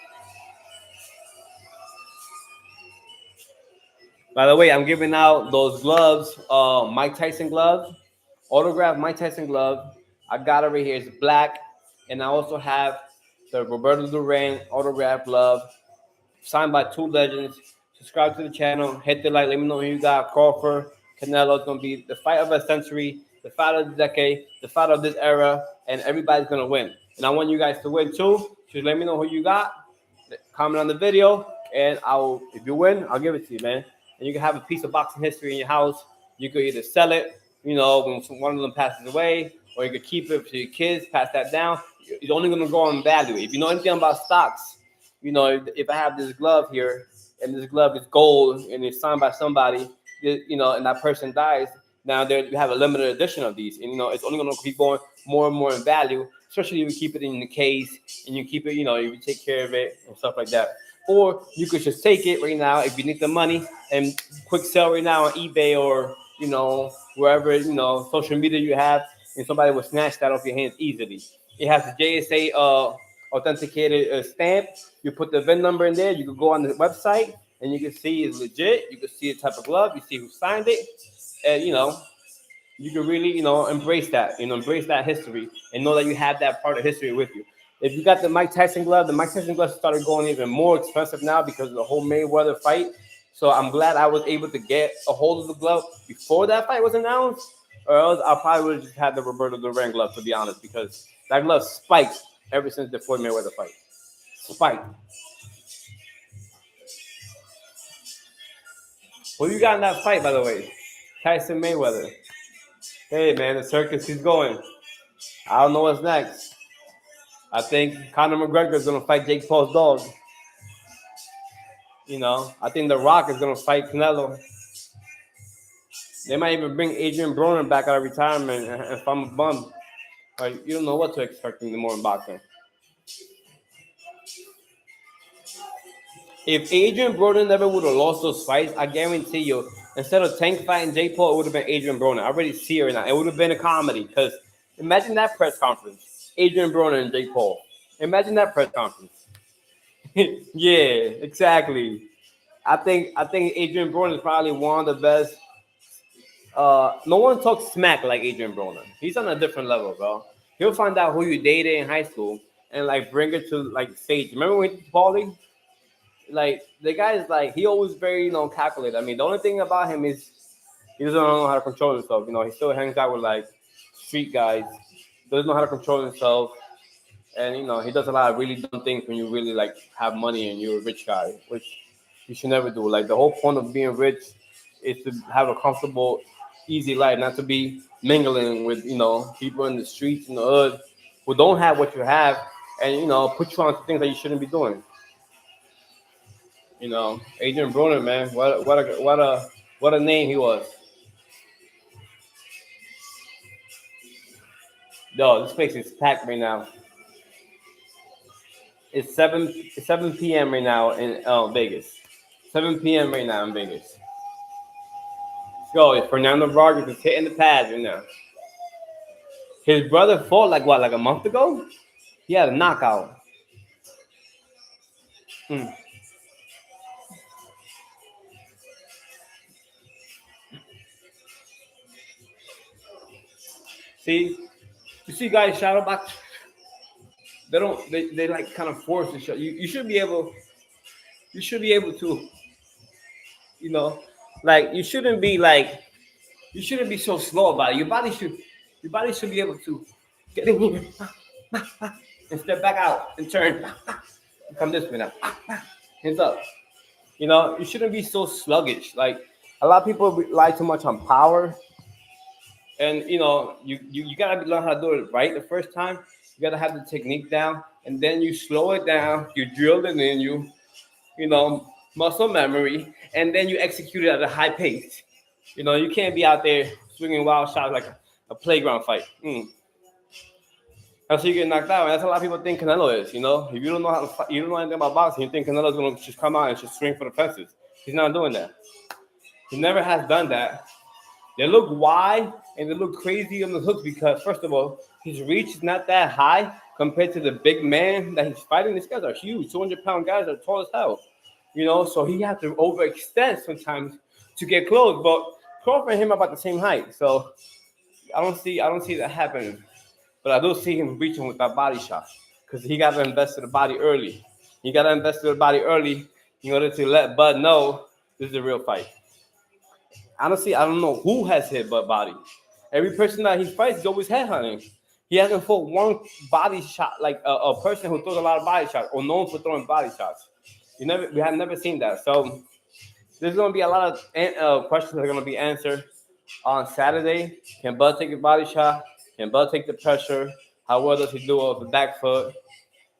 By the way, I'm giving out those gloves, Mike Tyson gloves, autographed Mike Tyson glove. I got it right here. It's black, and I also have the Roberto Duran autograph glove, signed by 2 legends. Subscribe to the channel, hit the like, let me know who you got. Crawford, Canelo. It's gonna be the fight of a century, the fight of the decade, the fight of this era, and everybody's gonna win. And I want you guys to win too. Just let me know who you got. Comment on the video, and if you win, I'll give it to you, man. And you can have a piece of boxing history in your house. You could either sell it, when one of them passes away, or you could keep it for your kids, pass that down. It's only going to go on value. If you know anything about stocks, if I have this glove here, and this glove is gold, and it's signed by somebody, and that person dies, Now you have a limited edition of these, and it's only going to keep going more and more in value, especially if you keep it in the case and you keep it, you take care of it and stuff like that. Or you could just take it right now if you need the money and quick sell right now on eBay or wherever social media you have, and somebody will snatch that off your hands easily. It has the JSA authenticated stamp. You put the VIN number in there. You can go on the website and you can see it's legit. You can see the type of glove. You see who signed it, and you can really embrace that. Embrace that history and know that you have that part of history with you. If you got the Mike Tyson glove, the Mike Tyson glove started going even more expensive now because of the whole Mayweather fight. So I'm glad I was able to get a hold of the glove before that fight was announced, or else I probably would have just had the Roberto Duran glove, to be honest, because that glove spiked ever since the Floyd Mayweather fight. Spiked. What you got in that fight, by the way? Tyson Mayweather. Hey, man, the circus is going. I don't know what's next. I think Conor McGregor is going to fight Jake Paul's dog. I think The Rock is going to fight Canelo. They might even bring Adrian Broner back out of retirement if I'm a bum. Like, you don't know what to expect anymore in boxing. If Adrian Broner never would have lost those fights, I guarantee you, instead of Tank fighting Jake Paul, it would have been Adrian Broner. I already see it right now. It would have been a comedy, because imagine that press conference. Adrian Broner and Jake Paul. Imagine that press conference. Yeah, exactly. I think Adrian Broner is probably one of the best. No one talks smack like Adrian Broner. He's on a different level, bro. He'll find out who you dated in high school and like bring it to like stage. Remember when he did Paulie? Like the guy is like, he always very calculated. I mean, the only thing about him is he doesn't know how to control himself. He still hangs out with like street guys. Doesn't know how to control himself, and he does a lot of really dumb things when you really like have money and you're a rich guy, which you should never do. Like the whole point of being rich is to have a comfortable, easy life, not to be mingling with people in the streets in the hood who don't have what you have, and put you on to things that you shouldn't be doing. Adrian Broner, man, what a name he was. Yo, this place is packed right now. It's 7 p.m. right now in Vegas. 7 p.m. right now in Vegas. Let's go. Fernando Vargas is hitting the pads right now. His brother fought like a month ago? He had a knockout. See? You see guys shadow box? They like kind of force the shot. You should be able to, like you shouldn't be so slow about it. Your body should be able to get in here and step back out and turn. Come this way now. Hands up. You shouldn't be so sluggish. Like a lot of people rely too much on power, and you gotta learn how to do it right the first time. You gotta have the technique down, and then you slow it down. You drill it in muscle memory, and then you execute it at a high pace. You can't be out there swinging wild shots like a playground fight. That's how you get knocked out. And that's a lot of people think Canelo is. If you don't know how to fight, you don't know anything about boxing, you think Canelo's gonna just come out and just swing for the fences. He's not doing that. He never has done that. They look wide and they look crazy on the hooks because, first of all, his reach is not that high compared to the big man that he's fighting. These guys are huge. 200-pound guys are tall as hell. So he has to overextend sometimes to get close. But Crawford and him are about the same height. So I don't see that happening. But I do see him reaching with that body shot because he got to invest in the body early. You got to invest in the body early in order to let Bud know this is a real fight. Honestly, I don't know who has hit Bud body. Every person that he fights is always headhunting. He hasn't fought one body shot, like a person who throws a lot of body shots or known for throwing body shots. We have never seen that. So there's going to be a lot of questions that are going to be answered on Saturday. Can Bud take a body shot? Can Bud take the pressure? How well does he do off the back foot?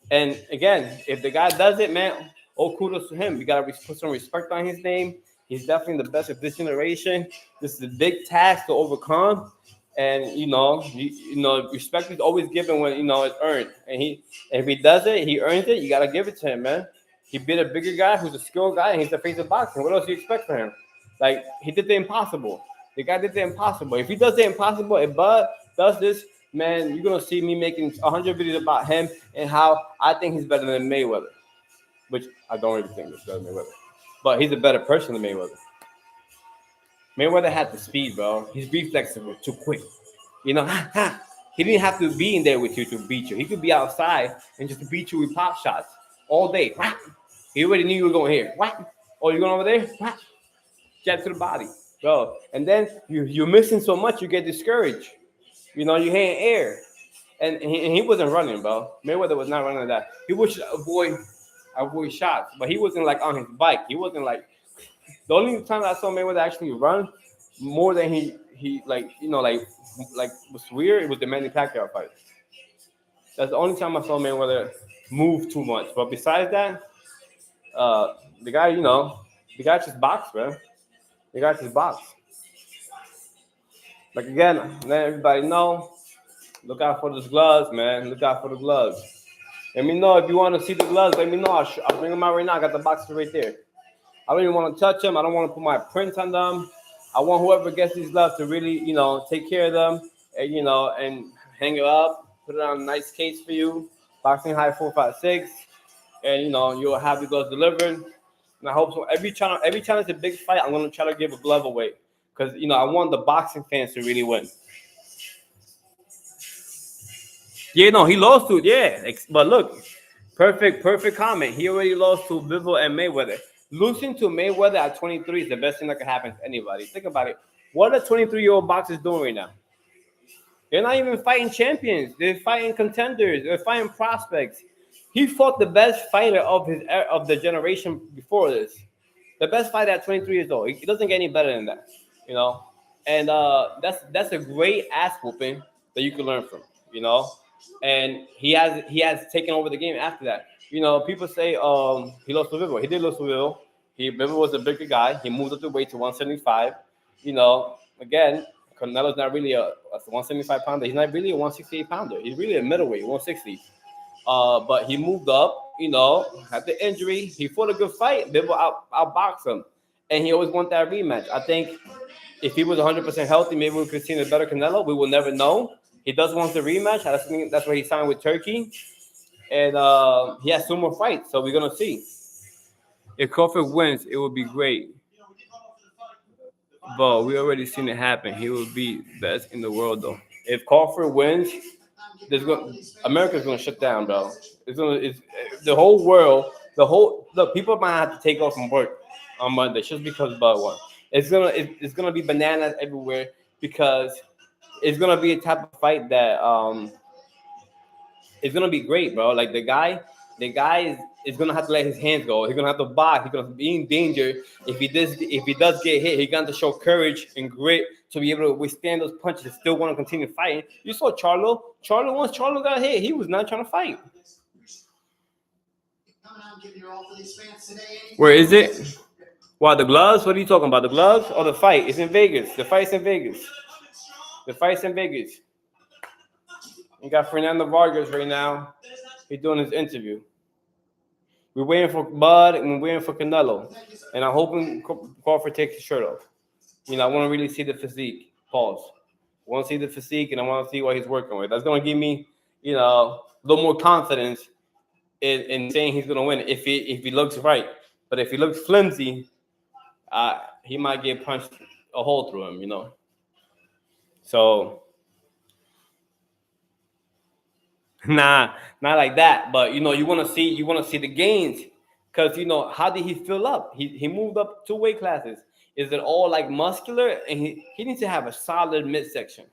And again, if the guy does it, man, all kudos to him. We got to put some respect on his name. He's definitely the best of this generation. This is a big task to overcome, and respect is always given when it's earned. And if he does it, he earns it. You gotta give it to him, man. He beat a bigger guy who's a skilled guy, and he's the face of boxing. What else do you expect from him? Like he did the impossible. The guy did the impossible. If he does the impossible, if Bud does this, man, you're gonna see me making 100 videos about him and how I think he's better than Mayweather, which I don't really think he's better than Mayweather, but he's a better person than Mayweather. Mayweather had the speed, bro. His reflexes were too quick. You know, he didn't have to be in there with you to beat you. He could be outside and just beat you with pop shots all day. He already knew you were going here. Oh, you're going over there? Jab to the body, bro. And then you're missing so much, you get discouraged. You're hitting air. And he wasn't running, bro. Mayweather was not running that. He would avoid shots, but he wasn't like on his bike. He wasn't like the only time I saw Mayweather actually run more than he was weird. It was the Manny Pacquiao fight. That's the only time I saw Mayweather move too much. But besides that, the guy just boxed, man. The guy just boxed. Like again, let everybody know. Look out for those gloves, man. Look out for the gloves. Let me know if you want to see the gloves. Let me know. I'll bring them out right now. I got the boxes right there. I don't even want to touch them. I don't want to put my print on them. I want whoever gets these gloves to really, take care of them, and hang it up, put it on a nice case for you. Boxing High 456, and you'll have the gloves delivered. And I hope so. Every time it's a big fight, I'm gonna try to give a glove away because I want the boxing fans to really win. Yeah, no, he lost to but look, perfect comment. He already lost to Bivol and Mayweather. Losing to Mayweather at 23 is the best thing that could happen to anybody. Think about it. What are 23-year-old boxers doing right now? They're not even fighting champions. They're fighting contenders. They're fighting prospects. He fought the best fighter of the generation before this. The best fighter at 23 years old. He doesn't get any better than that, And that's a great ass whooping that you can learn from, And he has taken over the game after that. People say he lost to Bivol. He did lose to Bivol. Bivol was a bigger guy. He moved up the weight to 175. Again, Canelo's not really a 175 pounder. He's not really a 168 pounder. He's really a middleweight, 160. But he moved up, had the injury. He fought a good fight. Bivol outboxed him. And he always want that rematch. I think if he was 100% healthy, maybe we could see a better Canelo. We will never know. He does want the rematch. That's why he signed with Turkey. And he has 2 more fights, so we're going to see. If Crawford wins, it would be great. But we already seen it happen. He will be best in the world, though. If Crawford wins, America's going to shut down, bro. It's the whole world. The people might have to take off from work on Monday just because Bud won. It's gonna be bananas everywhere because it's gonna be a type of fight that it's gonna be great, bro. Like the guy is gonna have to let his hands go. He's gonna have to box. He's gonna be in danger. If he does get hit, he's gonna have to show courage and grit to be able to withstand those punches and still want to continue fighting. You saw Charlo. Once Charlo got hit, he was not trying to fight. Where is it? What, the gloves? What are you talking about? The gloves or the fight? It's in Vegas. The fight's in Vegas. You got Fernando Vargas right now. He's doing his interview. We're waiting for Bud and we're waiting for Canelo. And I'm hoping Crawford takes his shirt off. I want to really see the physique. Pause. I want to see the physique and I want to see what he's working with. That's going to give me, a little more confidence in saying he's going to win if he looks right. But if he looks flimsy, he might get punched a hole through him, So, nah, not like that. But you want to see the gains, because how did he fill up? He moved up 2 weight classes. Is it all like muscular? And he needs to have a solid midsection.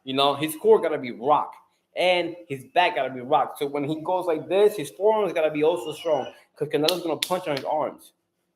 His core gotta be rock, and his back gotta be rock. So when he goes like this, his forearms gotta be also strong, because Canelo's gonna punch on his arms.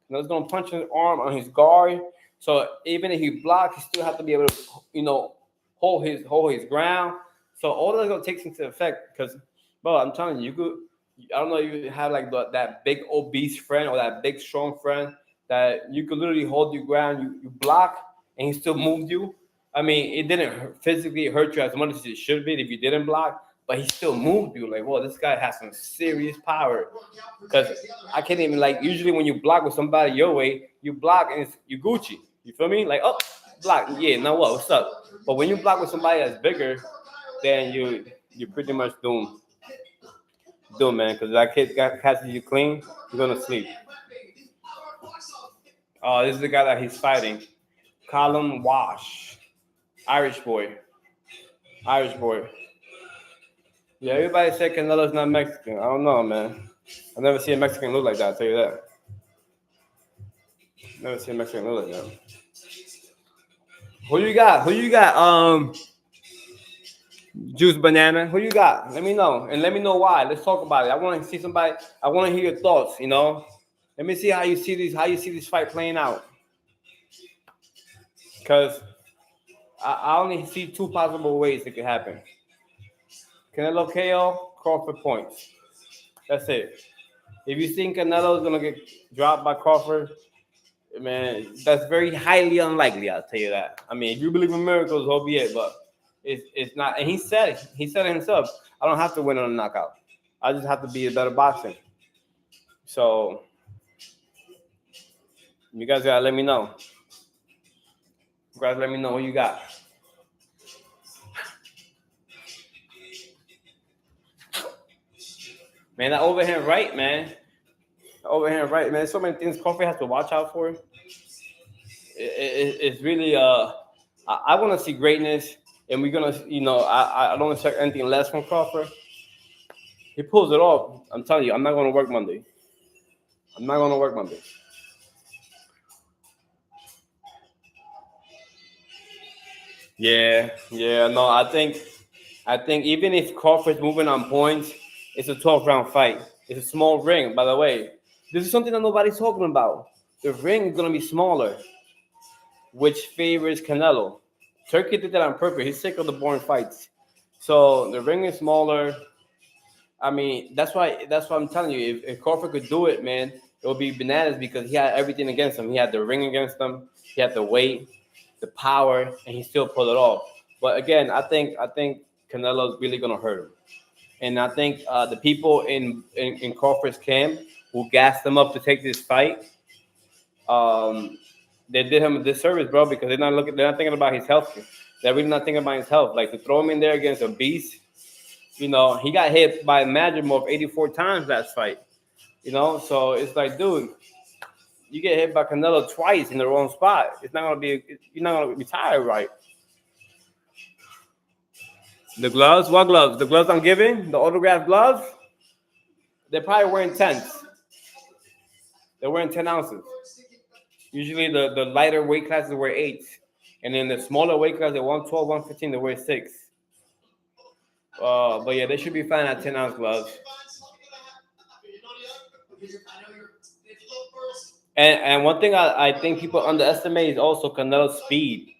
Canelo's gonna punch his arm on his guard. So even if he blocks, he still have to be able to, hold his ground. So all that's gonna take into effect, because, bro, I'm telling you, I don't know if you have like that big obese friend or that big strong friend that you could literally hold your ground, you block, and he still moved you. I mean, it didn't physically hurt you as much as it should be if you didn't block, but he still moved you. Like, whoa, this guy has some serious power. Because I can't even, like, usually when you block with somebody your way, you block and you Gucci. You feel me? Like, oh, block. Yeah, now what? What's up? But when you block with somebody that's bigger, then you're pretty much doomed. Doomed, man. Because that kid catches you clean, you're going to sleep. Oh, this is the guy that he's fighting. Colin Wash. Irish boy. Irish boy. Yeah, everybody said Canelo's not Mexican. I don't know, man. I've never seen a Mexican look like that, I'll tell you that. Never seen a Mexican look like that. Who you got? Who you got? Juice Banana. Who you got? Let me know. And let me know why. Let's talk about it. I want to see somebody. I want to hear your thoughts, you know. Let me see how you see this fight playing out. Because I only see two possible ways it could happen. Canelo KO, Crawford points. That's it. If you think Canelo's gonna get dropped by Crawford, man, that's very highly unlikely. I'll tell you that. I mean, if you believe in miracles, so be it. But it's not. And he said it. He said it himself. I don't have to win on a knockout. I just have to be a better boxer. So you guys gotta let me know. You guys let me know who you got. Man, that overhand right, man. Overhand right, man. There's so many things Crawford has to watch out for. It's really I want to see greatness, and we're gonna, you know, I don't expect anything less from Crawford. He pulls it off. I'm telling you, I'm not gonna work Monday. I'm not gonna work Monday. Yeah, no, I think even if Crawford's moving on points, it's a 12-round fight. It's a small ring, by the way. This is something that nobody's talking about. The ring is gonna be smaller, which favors Canelo. Turkey did that on purpose. He's sick of the boring fights. So the ring is smaller. I mean, that's why I'm telling you, if Crawford could do it, man, it would be bananas because he had everything against him. He had the ring against him, he had the weight, the power, and he still pulled it off. But again, I think Canelo's really gonna hurt him. And I think the people in Crawford's camp who gassed him up to take this fight, they did him a disservice, bro, because they're not thinking about his health. They're really not thinking about his health. Like, to throw him in there against a beast, you know, he got hit by Majimov 84 times last fight. You know, so it's like, dude, you get hit by Canelo twice in the wrong spot. You're not gonna be tired, right? The gloves, what gloves? The gloves I'm giving, the autographed gloves, they're probably wearing 10s. They're wearing 10 ounces. Usually the lighter weight classes wear 8s. And then the smaller weight class, at 112, 115, they wear 6. But yeah, they should be fine at 10-ounce gloves. And one thing I think people underestimate is also Canelo's speed.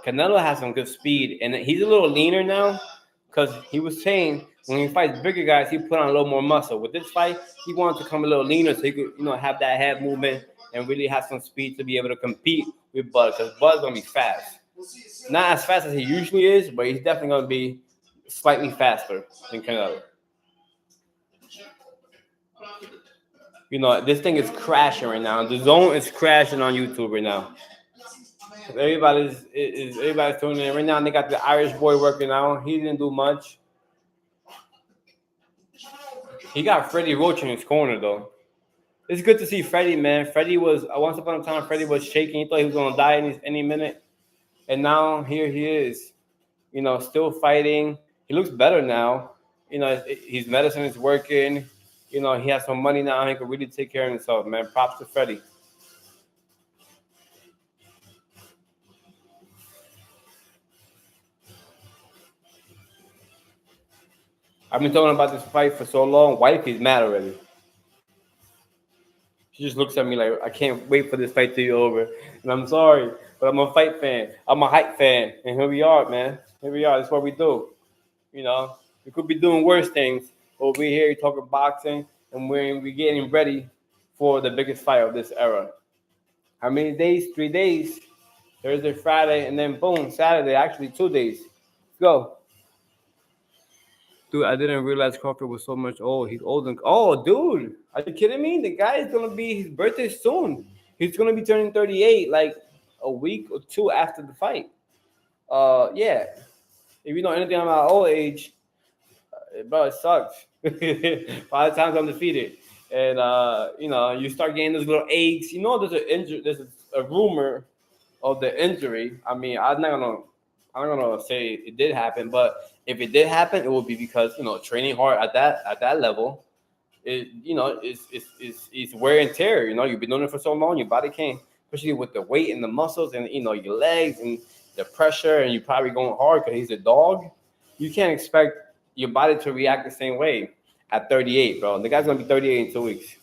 Canelo has some good speed, and he's a little leaner now because he was saying when he fights bigger guys, he put on a little more muscle. With this fight, he wanted to come a little leaner so he could, have that head movement and really have some speed to be able to compete with Bud, because Bud's gonna be fast. Not as fast as he usually is, but he's definitely gonna be slightly faster than Canelo. This thing is crashing right now. The zone is crashing on YouTube right now. Everybody's tuning in right now. And they got the Irish boy working out. He didn't do much. He got Freddie Roach in his corner though. It's good to see Freddie, man. Freddie was once upon a time. Freddie was shaking. He thought he was gonna die any minute, and now here he is. Still fighting. He looks better now. His medicine is working. He has some money now. He can really take care of himself, man. Props to Freddie. I've been talking about this fight for so long. Wifey's mad already. She just looks at me like, I can't wait for this fight to be over. And I'm sorry, but I'm a fight fan. I'm a hype fan. And here we are, man. Here we are. That's what we do. We could be doing worse things, but we're here talking boxing, and we're getting ready for the biggest fight of this era. How many days? 3 days. Thursday, Friday, and then boom, Saturday. Actually, 2 days. Go. Dude, I didn't realize Crawford was so much old. He's old and oh, dude, are you kidding me? The guy is gonna be his birthday soon. He's gonna be turning 38 like a week or two after the fight. Yeah. If you know anything about old age, bro, it sucks. By the times I'm defeated, and you start getting those little aches. You know, there's a rumor of the injury. I mean, I'm not gonna say it did happen, but if it did happen, it would be because training hard at that level. It's wear and tear. You've been doing it for so long, your body can't, especially with the weight and the muscles and your legs and the pressure, and you're probably going hard because he's a dog. You can't expect your body to react the same way at 38, bro. The guy's gonna be 38 in 2 weeks.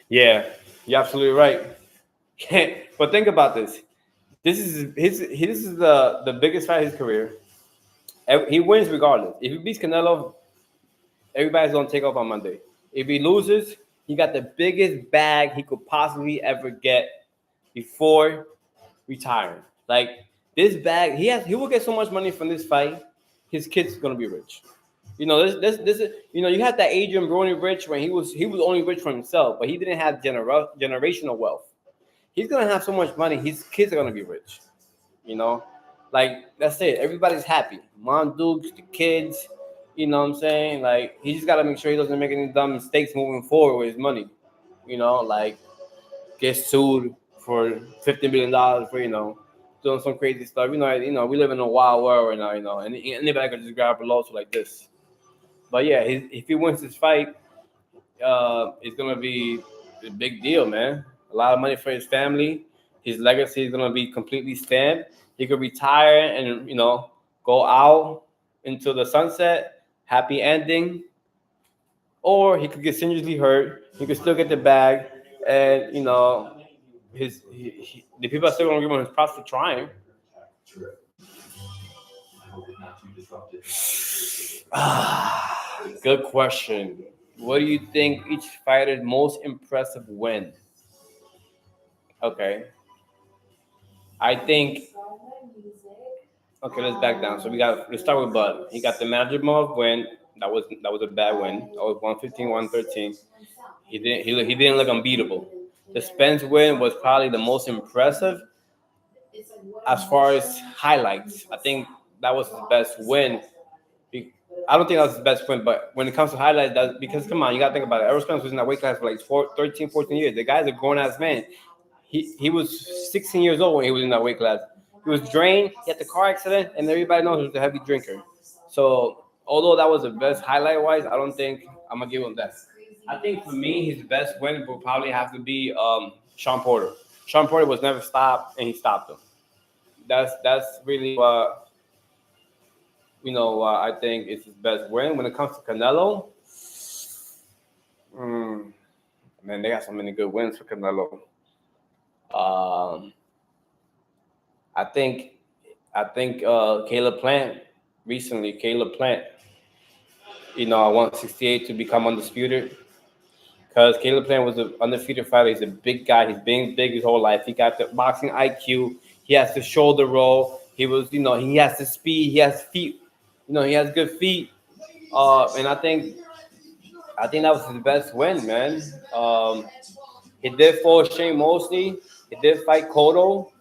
Yeah, you're absolutely right. But think about this. This is the biggest fight of his career. He wins regardless. If he beats Canelo, everybody's gonna take off on Monday. If he loses, he got the biggest bag he could possibly ever get before retiring. Like this bag, he will get so much money from this fight. His kid's gonna be rich. This is you had that Adrian Brony rich when he was only rich for himself, but he didn't have generational wealth. He's gonna have so much money. His kids are gonna be rich. You know, like that's it. Everybody's happy. Mom Dukes, the kids. You know what I'm saying? Like he just gotta make sure he doesn't make any dumb mistakes moving forward with his money. Like get sued for $50 million for doing some crazy stuff. We live in a wild world right now. And anybody could just grab a lawsuit like this. But yeah, if he wins this fight, it's gonna be a big deal, man. A lot of money for his family. His legacy is gonna be completely stamped. He could retire and go out into the sunset, happy ending, or he could get seriously hurt. He could still get the bag, and the people are still gonna give him his props for trying. Good question. What do you think each fighter's most impressive win? Okay. I think okay, let's back down. So let's start with Bud. He got the Magic Mouth win. That was a bad win. That was 115, 113. He didn't look unbeatable. The Spence win was probably the most impressive as far as highlights. I think that was his best win. I don't think that was his best win, but when it comes to highlights, because come on, you gotta think about it. Errol Spence was in that weight class for like 13, 14 years. The guy's a grown ass man. He was 16 years old when he was in that weight class. He was drained. He had the car accident, and everybody knows he was a heavy drinker. So although that was the best highlight wise, I don't think I'm gonna give him that. I think for me, his best win will probably have to be Sean Porter. Sean Porter was never stopped, and he stopped him. That's really what I think is his best win. When it comes to Canelo, man, they got so many good wins for Canelo. I think Caleb Plant recently. Caleb Plant, I want 68 to become undisputed because Caleb Plant was an undefeated fighter. He's a big guy. He's been big his whole life. He got the boxing IQ. He has the shoulder roll. He has the speed. He has feet. He has good feet. And I think that was his best win, man. He did fall Shane Mosley. He did fight Cotto.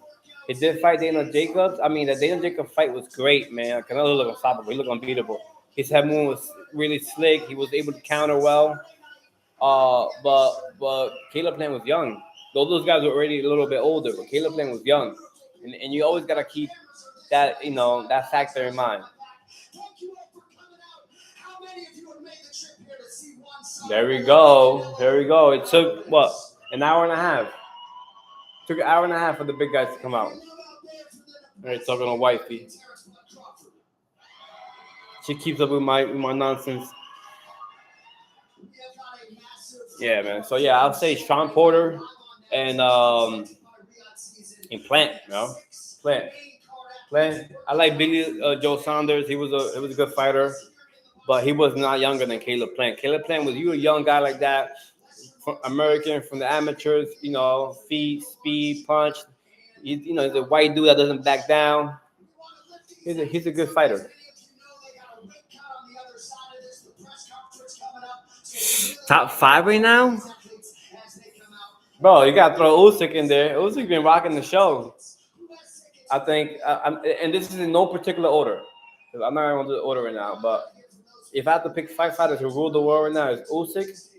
He did fight Dana Jacobs. I mean, the Dana Jacobs fight was great, man. Canelo looked unstoppable. He looked unbeatable. His head movement was really slick. He was able to counter well. But Caleb Plant was young. Those guys were already a little bit older, but Caleb Plant was young, and you always gotta keep that that factor in mind. There we go. There we go. It took what, an hour and a half. It took an hour and a half for the big guys to come out. All right, talking to wifey. She keeps up with my nonsense. Yeah, man. So yeah, I'll say Sean Porter and Plant. Plant. Plant. I like Billy Joe Saunders. He was a good fighter, but he was not younger than Caleb Plant. Caleb Plant was, you a young guy like that, from American, from the amateurs. You know, feet, speed, punch. You know, the white dude that doesn't back down. He's a good fighter. Top five right now, bro. You gotta throw Usyk in there. Usyk been rocking the show. I think, and this is in no particular order. 'Cause I'm not going to do the order right now, but if I have to pick five fighters who rule the world right now, it's Usyk,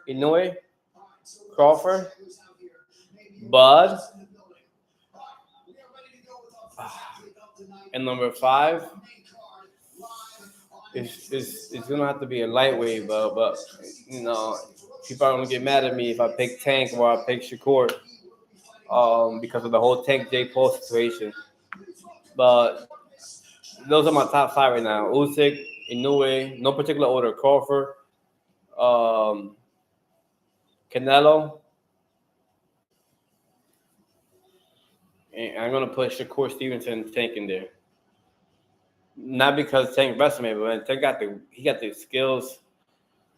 Inoue, Crawford, Bud, and number five it's gonna have to be a lightweight, but you know, people are gonna get mad at me if I pick Tank or I pick Shakur, because of the whole Tank J Paul situation. But those are my top five right now: Usyk, Inoue, no particular order, Crawford, um, Canelo, and I'm gonna put Shakur Stevenson Tank in there. Not because Tank wrestled me, but man, Tank got the skills.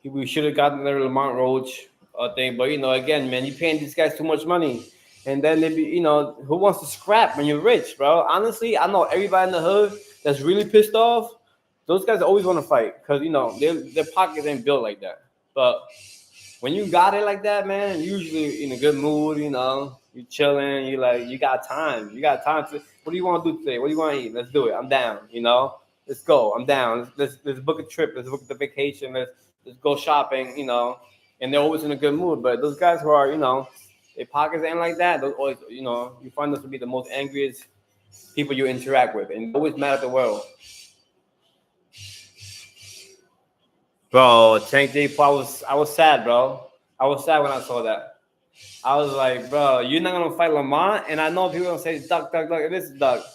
We should have gotten their Lamont Roach thing, but you know, again, man, you paying these guys too much money, and then they be, you know, who wants to scrap when you're rich, bro? Honestly, I know everybody in the hood that's really pissed off. Those guys always want to fight because you know their pockets ain't built like that. But when you got it like that, man, usually in a good mood, you know, you chilling, you got time. You got time to, what do you want to do today? What do you want to eat? Let's do it. I'm down, you know. Let's go. I'm down. Let's book a trip. Let's book the vacation. Let's go shopping, you know. And they're always in a good mood. But those guys who are, you know, their pockets ain't like that, those always, you know, you find those to be the most angriest people you interact with. And always mad at the world. Bro, Tank J Paul, I was sad, bro. I was sad when I saw that. I was like, bro, you're not gonna fight Lamont, and I know people gonna say duck, duck, duck. It is duck,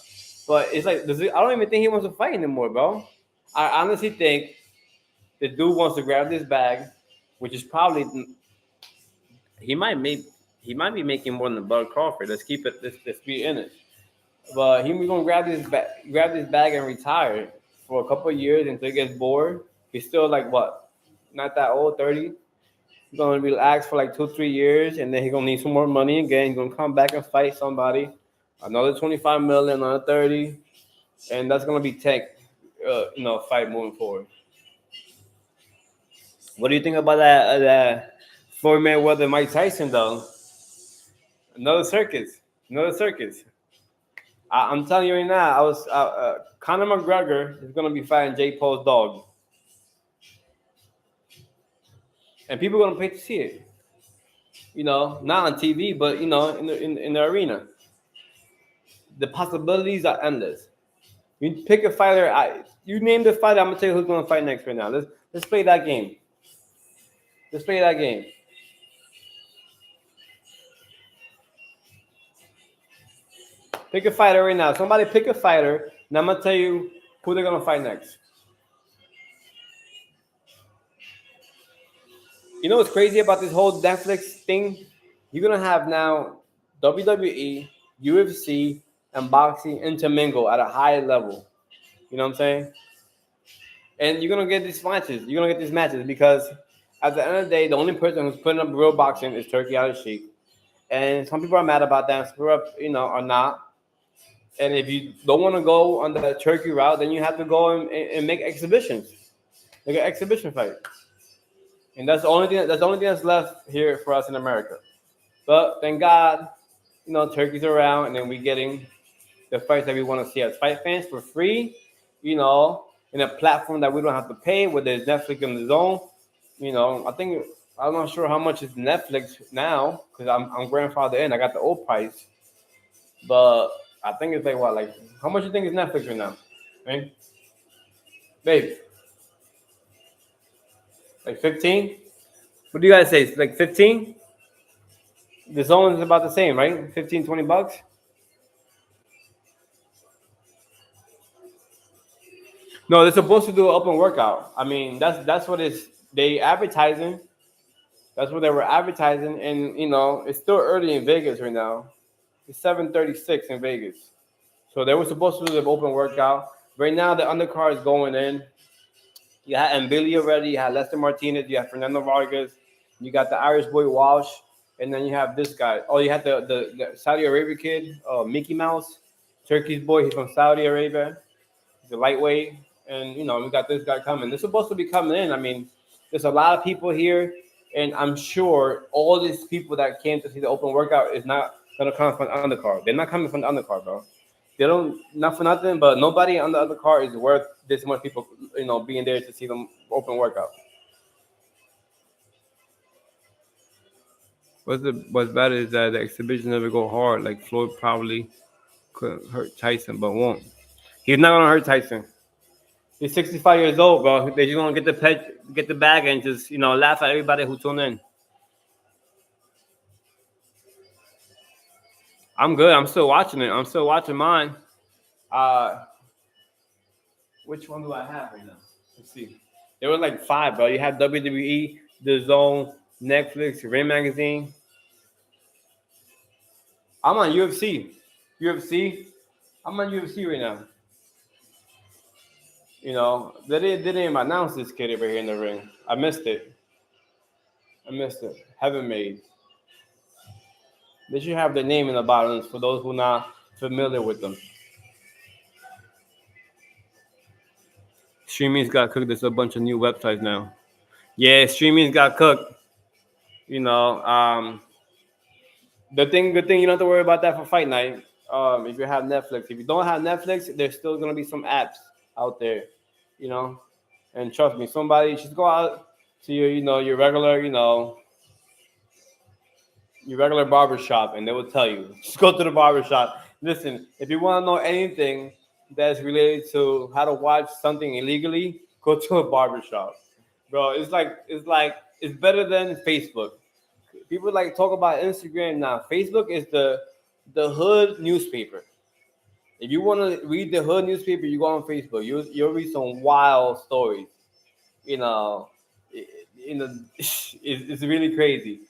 but it's like I don't even think he wants to fight anymore, bro. I honestly think the dude wants to grab this bag, which is probably he might be making more than Bud Crawford. Let's keep it. Let's be in it. But he was gonna grab this bag and retire for a couple of years until he gets bored. He's still like what? Not that old, 30. He's gonna relax for like 2-3 years, and then he's gonna need some more money again. He's gonna come back and fight somebody, another 25 million, another 30, and that's gonna be Tank, you know, fight moving forward. What do you think about that Floyd Mayweather Mike Tyson though? Another circus, another circus. I'm telling you right now, Conor McGregor is gonna be fighting Jake Paul's dog, and people are gonna pay to see it. You know, not on TV, but you know, in the arena. The possibilities are endless. You pick a fighter. You name the fighter. I'm gonna tell you who's gonna fight next right now. Let's play that game. Let's play that game. Pick a fighter right now. Somebody pick a fighter, and I'm gonna tell you who they're gonna fight next. You know what's crazy about this whole Netflix thing? You're gonna have now WWE, UFC, and boxing intermingle at a high level. You know what I'm saying? And you're gonna get these matches. You're gonna get these matches because at the end of the day, the only person who's putting up real boxing is Turkey Al Sheikh. And some people are mad about that. Some people are, you know, are not. And if you don't want to go on the Turkey route, then you have to go and make exhibitions, like an exhibition fight. And that's the only thing. That's the only thing that's left here for us in America. But thank God, you know, Turkey's around, and then we're getting the fights that we want to see as fight fans for free. You know, in a platform that we don't have to pay, whether it's Netflix on the zone. You know, I'm not sure how much is Netflix now because I'm grandfathered in. I got the old price, but I think it's like what, like how much you think is Netflix right now? Right? Babe, like 15? What do you guys say? It's like 15? The zone is about the same, right? 15, $20. No, they're supposed to do an open workout. I mean, that's what it's they advertising. That's what they were advertising, and you know, it's still early in Vegas right now. It's 7:36 in Vegas, so they were supposed to do the open workout. Right now, the undercard is going in. You had Mbilli already. You had Lester Martinez. You had Fernando Vargas. You got the Irish boy Walsh, and then you have this guy. Oh, you had the Saudi Arabia kid, Mickey Mouse, Turkey's boy. He's from Saudi Arabia. He's a lightweight, and we got this guy coming. They're supposed to be coming in. I mean, there's a lot of people here, and I'm sure all these people that came to see the open workout is not gonna come from the undercard. They're not coming from the undercard, bro. They don't, not for nothing, but nobody on the undercard is worth this much people, being there to see them open workout. What's bad is that the exhibition never go hard. Like Floyd probably could hurt Tyson, but won't. He's not gonna hurt Tyson. He's 65 years old, bro. They just gonna get the bag, and just laugh at everybody who tune in. I'm good. I'm still watching it. I'm still watching mine. Uh, which one do I have right now? Let's see. There were like 5, bro. You have WWE, The Zone, Netflix, Ring Magazine. I'm on UFC. UFC. I'm on UFC right now. They didn't even announce this kid over here in the ring. I missed it. Heaven made. They should have their name in the bottom for those who are not familiar with them. Streaming's got cooked. There's a bunch of new websites now. Yeah, streaming's got cooked. The good thing you don't have to worry about that for fight night. If you have Netflix, if you don't have Netflix, there's still gonna be some apps out there, And trust me, somebody just go out to your regular, your regular barbershop, and they will tell you. Just go to the barbershop. Listen, if you want to know anything that's related to how to watch something illegally, go to a barbershop. Bro, it's better than Facebook. People like talk about Instagram now. Facebook is the hood newspaper. If you want to read the hood newspaper, you go on Facebook. You'll read some wild stories. It's really crazy.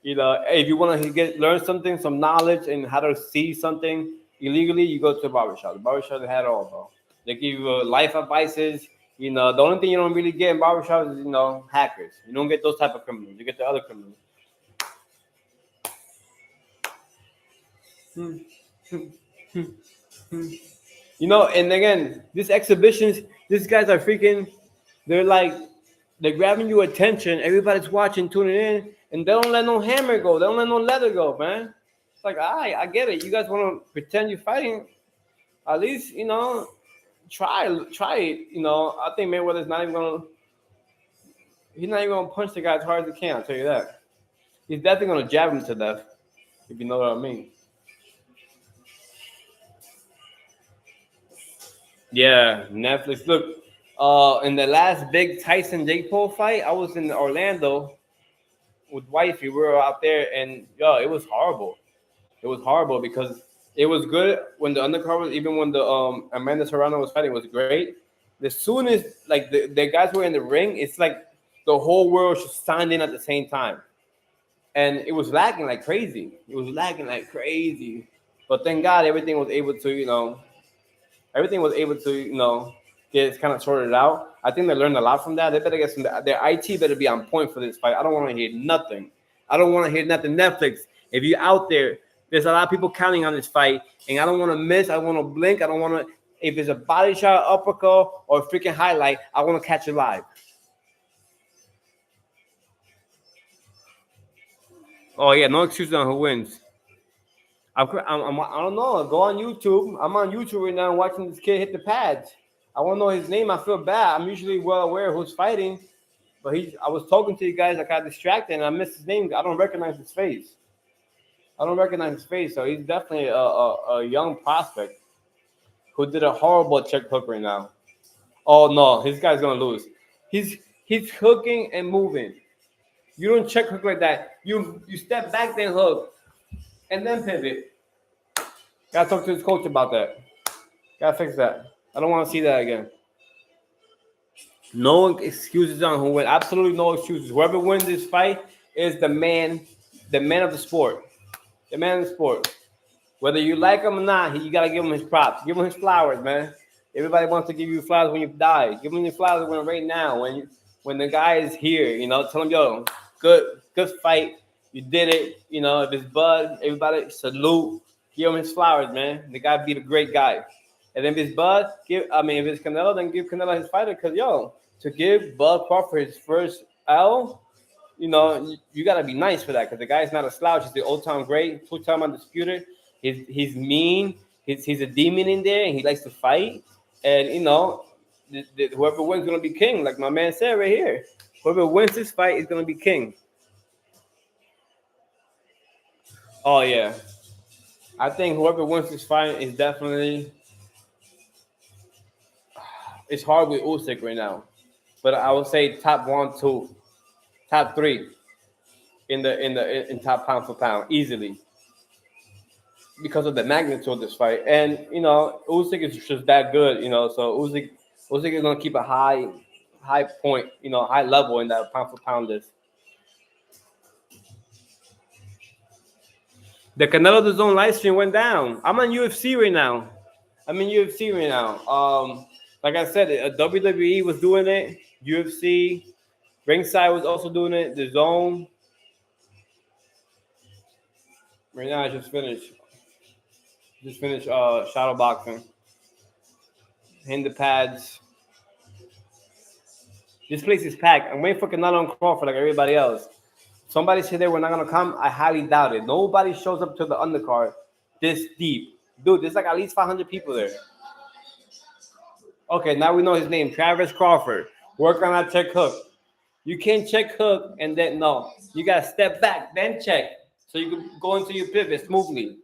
If you want to learn something, some knowledge, and how to see something illegally, you go to a barbershop. The barbershop they had it all, bro. They give you life advices. The only thing you don't really get in barbershops is hackers. You don't get those type of criminals. You get the other criminals. And again, these exhibitions, these guys are freaking. They're grabbing your attention. Everybody's watching, tuning in, and they don't let no hammer go. They don't let no leather go, man. It's like, I get it. You guys want to pretend you're fighting? At least, try it. I think Mayweather's not even gonna. He's not even gonna punch the guy as hard as he can. I'll tell you that. He's definitely gonna jab him to death, if you know what I mean. Yeah, Netflix. Look, in the last big Tyson Jake Paul fight, I was in Orlando with wifey. We were out there, and it was horrible. It was horrible because it was good when the undercard was, even when the Amanda Serrano was fighting, it was great. As soon as the guys were in the ring, it's like the whole world just signed in at the same time, and it was lagging like crazy. But thank God everything was able to get kind of sorted out. I think they learned a lot from that. They better get their IT better be on point for this fight. I don't want to hear nothing. Netflix, if you're out there, there's a lot of people counting on this fight, and I don't want to miss. I want to blink. I don't want to. If it's a body shot, uppercut, or a freaking highlight, I want to catch it live. Oh yeah, no excuses on who wins. I don't know. Go on YouTube. I'm on YouTube right now watching this kid hit the pads. I want to know his name. I feel bad. I'm usually well aware who's fighting, but I was talking to you guys. I got distracted and I missed his name. I don't recognize his face. So he's definitely a young prospect who did a horrible check hook right now. Oh no, this guy's gonna lose. He's hooking and moving. You don't check hook like that. You step back, then hook, and then pivot. Gotta talk to his coach about that. Gotta fix that. I don't want to see that again. No excuses on who wins. Absolutely no excuses. Whoever wins this fight is the man of the sport. The man of the sport. Whether you like him or not, you gotta give him his props. Give him his flowers, man. Everybody wants to give you flowers when you die. Give him your flowers right now. When the guy is here, tell him, yo, good good fight. You did it. You know, if it's Bud, everybody salute. Give him his flowers, man. The guy beat a great guy. And if it's Bud, if it's Canelo, then give Canelo his fighter. Cause to give Bud Crawford his first L, you gotta be nice for that. Cause the guy's not a slouch. He's the old time great, 2-time undisputed. He's mean. He's a demon in there, and he likes to fight. And whoever wins is gonna be king, like my man said right here. Whoever wins this fight is gonna be king. Oh yeah, I think whoever wins this fight is definitely. It's hard with Usyk right now, but I would say top 1, 2, top 3 in top pound for pound easily because of the magnitude of this fight. And Usyk is just that good. So Usyk is gonna keep a high point, high level in that pound for pound list. The Canelo the Zone live stream went down. I'm on UFC right now. Like I said, WWE was doing it. UFC, Ringside was also doing it. The Zone. Right now, I just finished. Shadow boxing. In the pads. This place is packed. I'm waiting for Canelo and Crawford like everybody else. Somebody said they were not gonna come. I highly doubt it. Nobody shows up to the undercard this deep, dude. There's like at least 500 people there. Okay, now we know his name, Travis Crawford. Work on that check hook. You can't check hook and then no. You gotta step back, then check, so you can go into your pivot smoothly.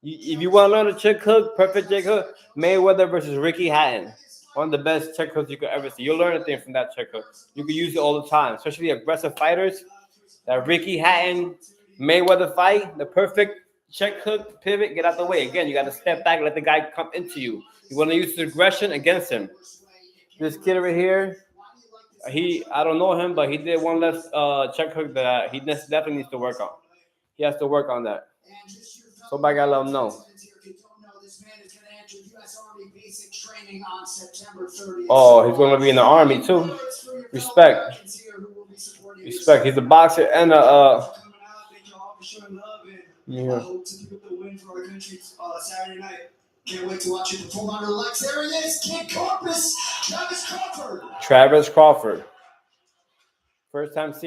If you want to learn a check hook, perfect check hook, Mayweather versus Ricky Hatton. One of the best check hooks you could ever see. You'll learn a thing from that check hook. You can use it all the time, especially aggressive fighters. That Ricky Hatton Mayweather fight, the perfect check hook pivot, get out the way. Again, you got to step back, let the guy come into you. You want to use his aggression against him. This kid over here, I don't know him, but he did one less check hook that he definitely needs to work on. He has to work on that. Somebody got to let him know. Oh, he's going to be in the Army too. Respect. He's a boxer and a. Yeah. Can't wait to watch you perform under the lights. There he is, Kid Corpus, Travis Crawford. First time seeing.